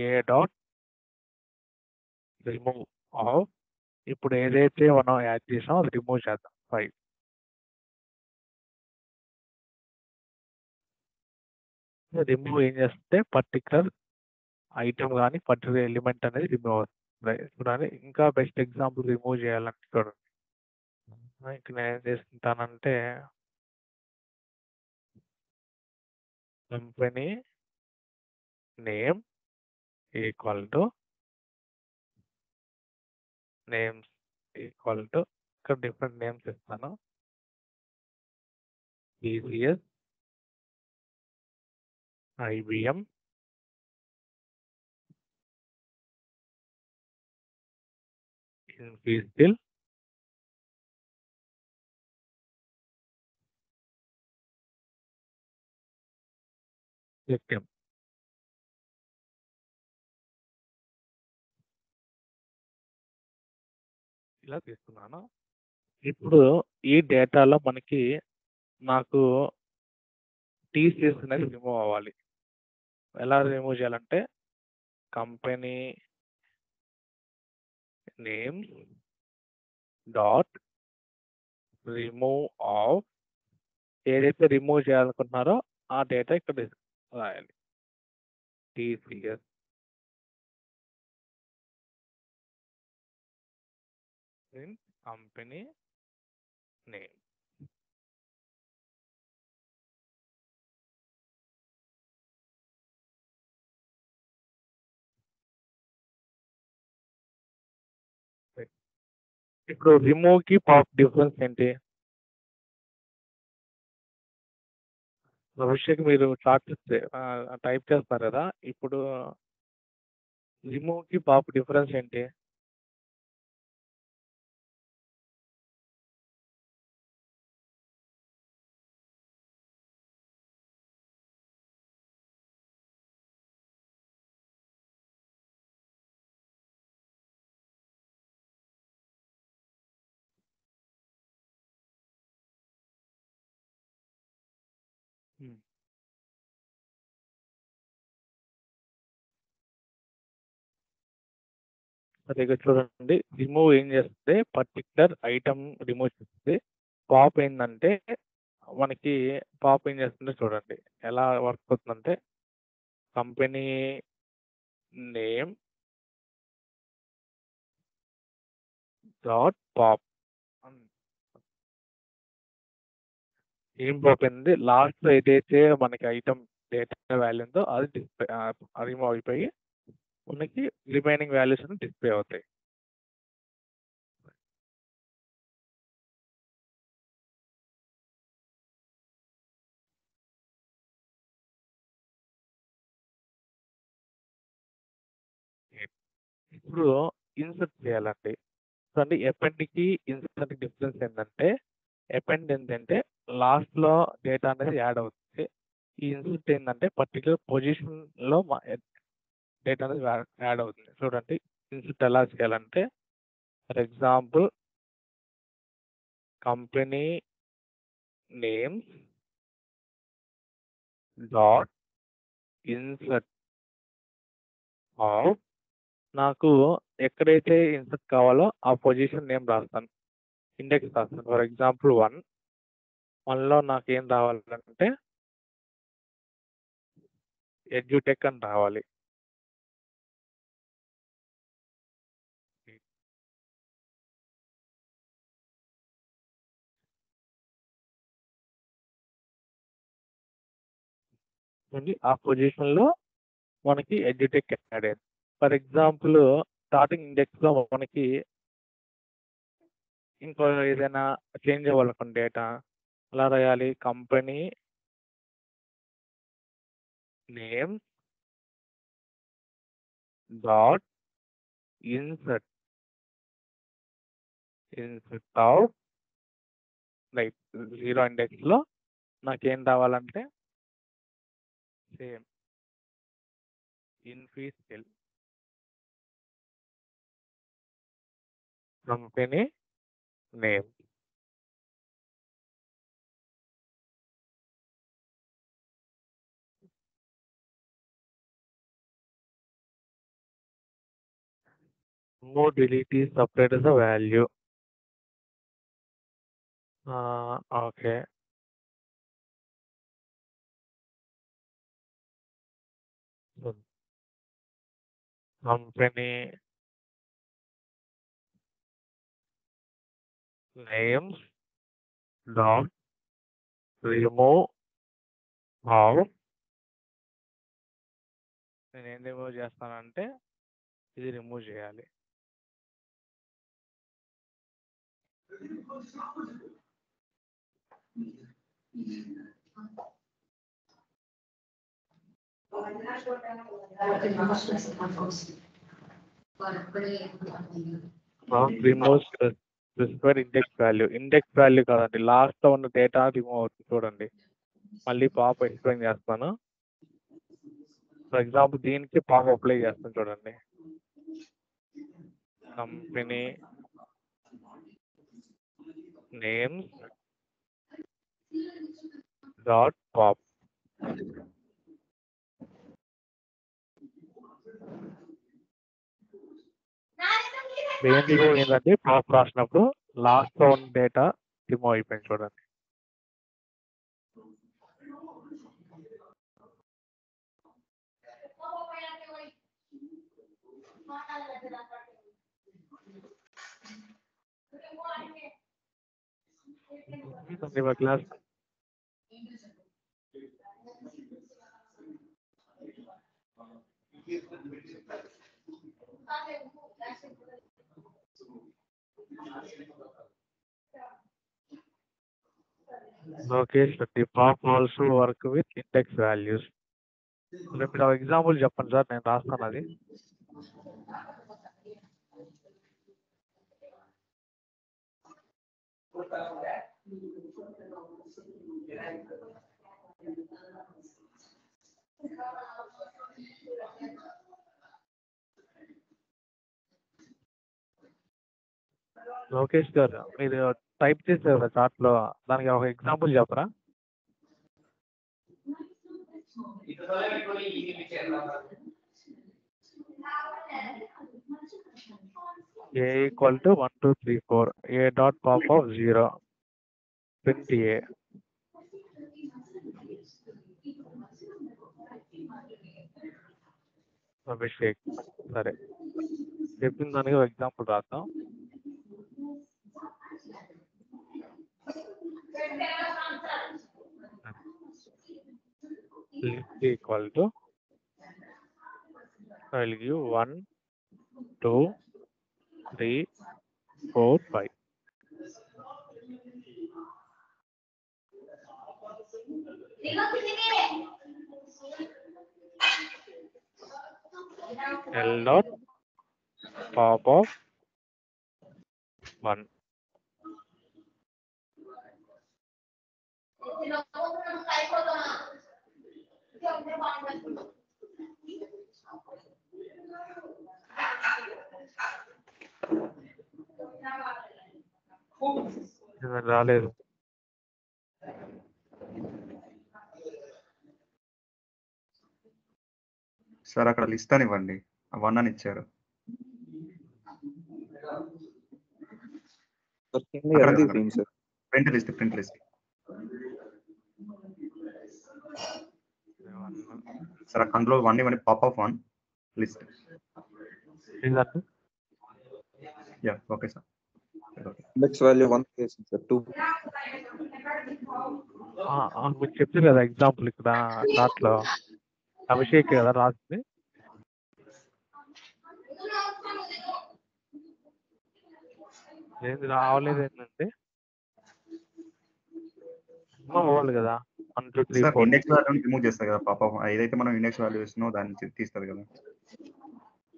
A dot remove of. ఇప్పుడు ఏదైతే మనం యాడ్ చేసామో అది రిమూవ్ చేద్దాం. 5. రిమూవ్ ఏం చేస్తే పర్టికులర్ ఐటమ్ కానీ పర్టికులర్ ఎలిమెంట్ అనేది రిమూవ్ అవుతుంది. చూడండి, ఇంకా బెస్ట్ ఎగ్జాంపుల్ రిమూవ్ చేయాలంటే చూడండి, ఇక్కడ నేను ఏం చేసుకుంటానంటే company name equal to names equal to ఇక్కడ డిఫరెంట్ నేమ్స్ ఇస్తాను. TCS, IBM, Infosys, Lectum. ఇలా తీసుకున్నాను. ఇప్పుడు ఈ డేటాలో నాకు TCS అనేది రిమూవ్ అవ్వాలి. ఎలా రిమూవ్ చేయాలంటే company name dot remove of. ఏదైతే రిమూవ్ చేయాలనుకుంటున్నారో ఆ డేటా ఇక్కడ రాయాలి. TCS company name. ఇప్పుడు రిమూవ్ కి పాప్ డిఫరెన్స్ ఏంటి? భవిష్యత్తు మీరు చార్ట్ టైప్ చేస్తారు కదా, ఇప్పుడు రిమూవ్ కి పాప్ డిఫరెన్స్ ఏంటి? అదే చూడండి, రిమూవ్ ఏం చేస్తే పర్టికులర్ ఐటమ్ రిమూవ్ చేస్తుంది. పాప్ ఏంటంటే మనకి పాప్ ఏం చేస్తుందో చూడండి ఎలా వర్క్ అవుతుందంటే కంపెనీ నేమ్ డాట్ పాప్. ఏం పాప్ అయింది, లాస్ట్ ఏదైతే మనకి ఐటమ్ డేటా వాల్యూ ఉందో అది డిస్ప్లే రిమూవ్ అయిపోయి మనకి రిమైనింగ్ వాల్యూస్ డిస్ప్లే అవుతాయి. ఇప్పుడు ఇన్సర్ట్ చేయాలండి. చూడండి, ఎపెండ్కి ఇన్సర్ట్ డిఫరెన్స్ ఏంటంటే ఎపెండ్ ఏంటంటే లాస్ట్ లో డేటా అనేది యాడ్ అవుతుంది. ఈ ఇన్సర్ట్ ఏంటంటే పర్టికులర్ పొజిషన్ లో డేటా అనేది యాడ్ అవుతుంది. చూడండి, ఇన్సర్ట్ ఎలా చేయాలంటే for example company name dot insert of నాకు ఎక్కడైతే ఇన్సర్ట్ కావాలో ఆ పొజిషన్ నేమ్ రాస్తాను, ఇండెక్స్ రాస్తాను. ఫర్ ఎగ్జాంపుల్ 1లో నాకు ఏం రావాలంటే ఎడ్యుటెక్ అని రావాలి. ఆ పొజిషన్లో మనకి ఎడ్యుటెక్ యాడ్ అయింది. ఫర్ ఎగ్జాంపుల్ స్టార్టింగ్ ఇండెక్స్లో మనకి ఇంకో ఏదైనా చేంజ్ అవ్వాలనుకోండి డేటా, అలా రాయాలి. Company name dot insert of like 0 ఇండెక్స్లో నాకేం రావాలంటే same Infy skill company name. Remove delete is separate as a value. Okay. So, company names dot remove of నేను ఏం రిమూవ్ చేస్తానంటే ఇది రిమూవ్ చేయాలి. Remove specified index value. Index value కాదండి, లాస్ట్లో ఉన్న డేటా రిమూవ్ అవుతుంది. చూడండి, మళ్ళీ పాప్ ఎక్స్ప్లెయిన్ చేస్తాను. ఫర్ ఎగ్జాంపుల్ దీనికి పాప్ అప్లై చేస్తాను చూడండి. Company names dot pop. Main remove ఏంటంటే పాప్ రాసినప్పుడు లాస్ట్లో ఉన్న డేటా రిమూవ్ అయిపోయింది చూడండి. Class Lokesh, the pop also work with index values. మీరు ఎగ్జాంపుల్ చెప్పండి సార్, నేను రాస్తాను అది. లోకేష్ గారు, మీరు టైప్ చేశారు కదా చార్ట్లో, దానికి ఒక ఎగ్జాంపుల్ చెప్పరా? A equal to 1, 2, 3, 4. A dot pop of 0. Print A. Abhishek. సరే, చెప్పిన దానికి ఒక ఎగ్జాంపుల్ రాద్దాం. List equal to, I will give 1, 2, 3, 4, 5. L dot pop of 1. రాలేదు. సార్ అక్కడ లిస్ట్ అని ఇవ్వండి. 1 అని ఇచ్చారు. సార్ కింద అక్కడ ఎవరిది అక్కడ. తీయండి సార్. Print list. సార్ అందులో 1 ఇవ్వండి. Pop 1 list. ఏంటంటే yeah okay sir. Index value 1 చేసింది సార్ 2. మీకు చెప్తారు కదా ఎగ్జాంపుల్ ఇక్కడ చాట్లో అభిషేక్ కదా రాసింది. ఏంది రావలేదు ఏంటంటే పోవాలి కదా 1 2 3 సార్ 4 ఇండెక్స్ వాల్యూని రిమూవ్ చేస్తారు కదా పాప్. ఏదైతే మనం ఇండెక్స్ వాల్యూ ఇస్తున్నామో దాన్ని తీస్తారు కదా.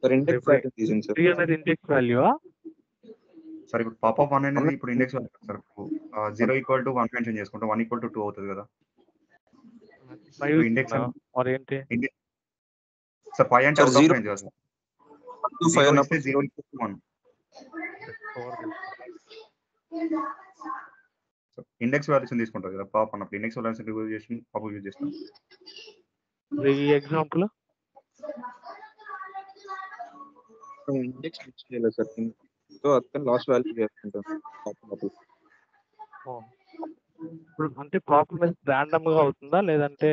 సార్ ఇండెక్స్ వాల్యూ తీసింది సార్. 3 అనేది ఇండెక్స్ వాల్యూ. సార్ ఇప్పుడు పాప్ 1 అనేది ఇప్పుడు ఇండెక్స్ వాల్యూ సార్. 0 = 1 మెన్షన్ చేసుకుంటే 1 = 2 అవుతుంది కదా. 5 ఇండెక్స్ మరి ఏంటి సార్ 5 అంటే అవుట్ ఆఫ్ రేంజ్ కదా సార్. 0 ఇస్తే 0 = 1. ఇండెక్స్ వాల్యూస్ తీసుకుంటారు కదా పాప్ అన్నప్పుడు ఇండెక్స్ వాల్యూస్ రిమూవ్ చేసి పాప్ యూజ్ చేస్తాం. ఈ ఎగ్జాంపుల్ ఇండెక్స్ ఫిక్స్ చేయలేదు సార్. సో అతను లాస్ట్ వాల్యూ చేసుకుంటాం. ఇప్పుడు అంటే పర్ఫార్మెన్స్ ర్యాండమ్ గా అవుతుందా లేదంటే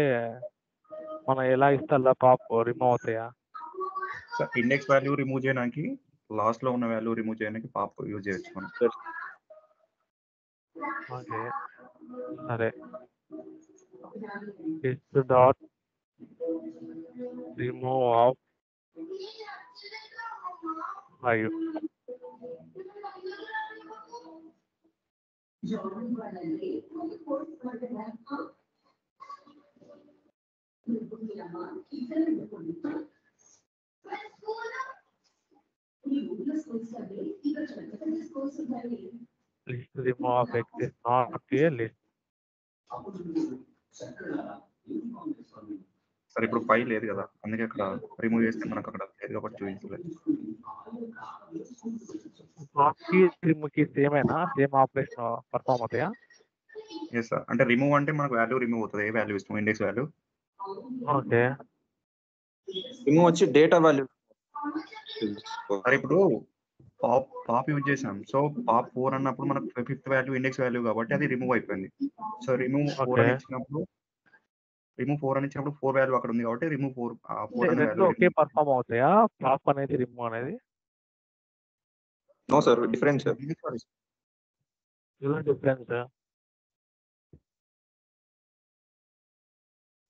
మనం ఎలా ఇస్తా పాప్ రిమూవ్ అవుతాయా? సార్ ఇండెక్స్ వాల్యూ రిమూవ్ చేయడానికి లాస్ట్ లో ఉన్న వాల్యూ రిమూవ్ చేయడానికి పాప్ యూజ్ చేయొచ్చు మనం. ఓకే సరే. List dot remove of 5. List remove of X is not a list. Sir ఇప్పుడు 5 లేదు కదా, అందుకే అక్కడ రిమూవ్ చేస్తే మనకు అక్కడ లేదు కాబట్టి చూపించలేదు. సేమ్ ఆపరేషన్ పర్ఫామ్ అవుతాయా? Yes sir. అంటే రిమూవ్ అంటే మనకు వాల్యూ రిమూవ్ అవుతుంది. ఏ వాల్యూ ఇస్తాం? Index value. ఓకే. రిమూవ్ వచ్చి డేటా వాల్యూ. సార్ ఇప్పుడు పాప్ యూజ్ చేసాం. సో పాప్ 4 అన్నప్పుడు మనకు 5th వాల్యూ ఇండెక్స్ వాల్యూ కాబట్టి అది రిమూవ్ అయిపోయింది. సో రిమూవ్ 4 అని ఇచ్చినప్పుడు 4 వాల్యూ అక్కడ ఉంది కాబట్టి రిమూవ్ 4 అనే వాల్యూ ఒకే పర్ఫామ్ అవుతాయా పాప్ అనేది రిమూవ్ అనేది? No sir, different sir. Difference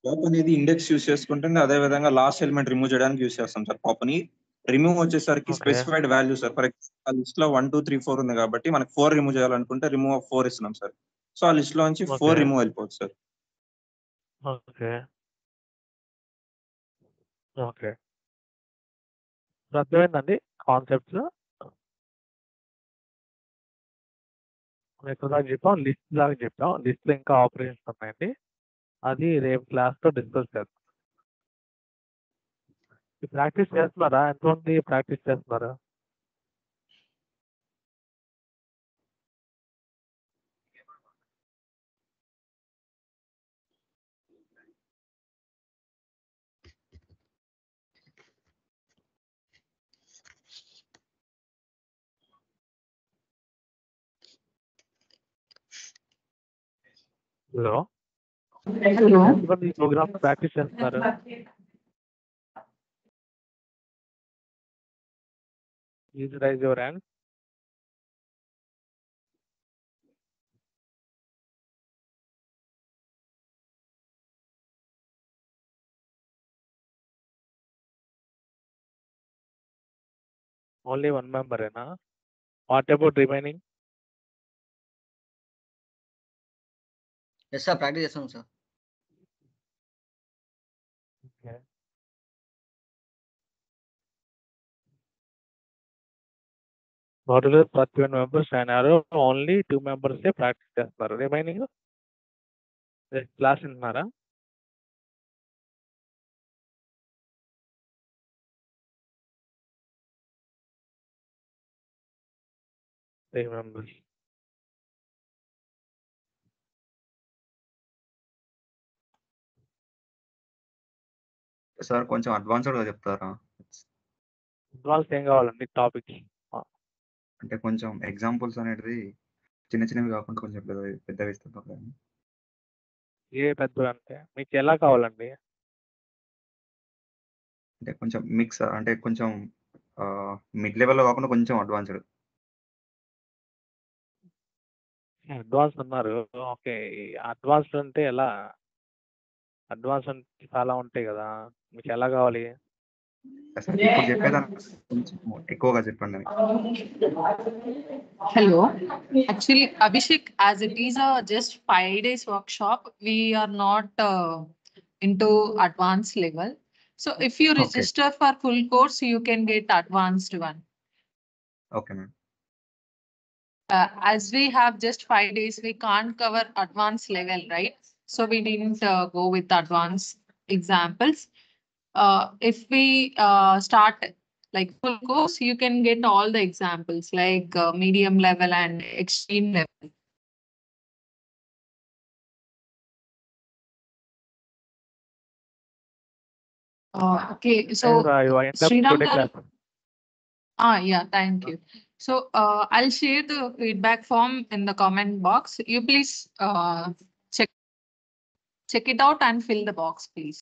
pop అనేది ఇండెక్స్ యూస్ చేసుకుంటుంది, అదే విధంగా లాస్ట్ ఎలిమెంట్ రిమూవ్ చేయడానికి యూస్ చేస్తాం సార్ పాప్ ని. రిమూవ్ వచ్చేసరికి specified value sir. For example list లో 1 2 3 4 ఉంది కాబట్టి మనకి 4 రిమూవ్ చేయాలనుకుంటే రిమూవ్ ఆఫ్ 4 ఇస్తున్నాం సార్. సో ఆ లిస్ట్ లో నుంచి 4 రిమూవ్ అయిపోతుంది సార్. ఓకే ఓకే అర్థమైందండి కాన్సెప్ట్స్. ఎక్కడ దాకా చెప్పాం? లిస్ట్ దాకా చెప్పాం. లిస్ట్ లో ఇంకా ఆపరేషన్స్ ఉన్నాయండి, అది రేపు క్లాస్ లో డిస్కస్ చేద్దాం. ప్రాక్టీస్ చేస్తున్నారా? ఎంతమంది ప్రాక్టీస్ చేస్తున్నారు? హలో, ఎంతమంది ఈ ప్రోగ్రామ్ ప్రాక్టీస్ చేస్తున్నారు? Please raise your hand. Only one member, na? What about remaining? Yes sir, practice చేస్తాం సార్. Okay. Total 31 members అయినారు. ఓన్లీ 2 members ప్రాక్టీస్ చేస్తారు. రిమైనింగ్ క్లాస్ వింటున్నారా? members. సార్ కొంచెం అడ్వాన్స్డ్‌గా చెప్తారా? అడ్వాన్స్ ఏం కావాలండి టాపిక్స్? అంటే కొంచెం ఎగ్జాంపుల్స్ అనేటిది చిన్న చిన్నవి కాకుండా కొంచెం పెద్దవి ఇస్తే పర్లేదా? ఏ పెద్దవి అంటే మీకు ఎలా కావాలండి? అంటే కొంచెం మిక్స్ అంటే కొంచెం మిడ్ లెవెల్‌లో కాకుండా కొంచెం అడ్వాన్స్‌డ్. అడ్వాన్స్ అన్నారు. ఓకే. అడ్వాన్స్డ్ అంటే ఎలా? అడ్వాన్స్ అంటే చాలా ఉంటాయి కదా, మీకు ఎలా కావాలి? సార్ ఇప్పుడు చెప్పేదాన్ని కొంచెం ఎక్కువగా చెప్పండి అని. Hello. Actually, Abhishek, as it is a just 5 days workshop, we are not into advanced level. So if you Okay. register for full course, you can get advanced one. Okay ma'am. As we have just 5 days, we can't cover advanced level, right? So we didn't go with advanced examples. If we start like full course, you can get all the examples like medium level and extreme level. Okay, so You end up Sriram today garu. class. Yeah, thank you. So I'll share the feedback form in the comment box. You please check it out and fill the box, please.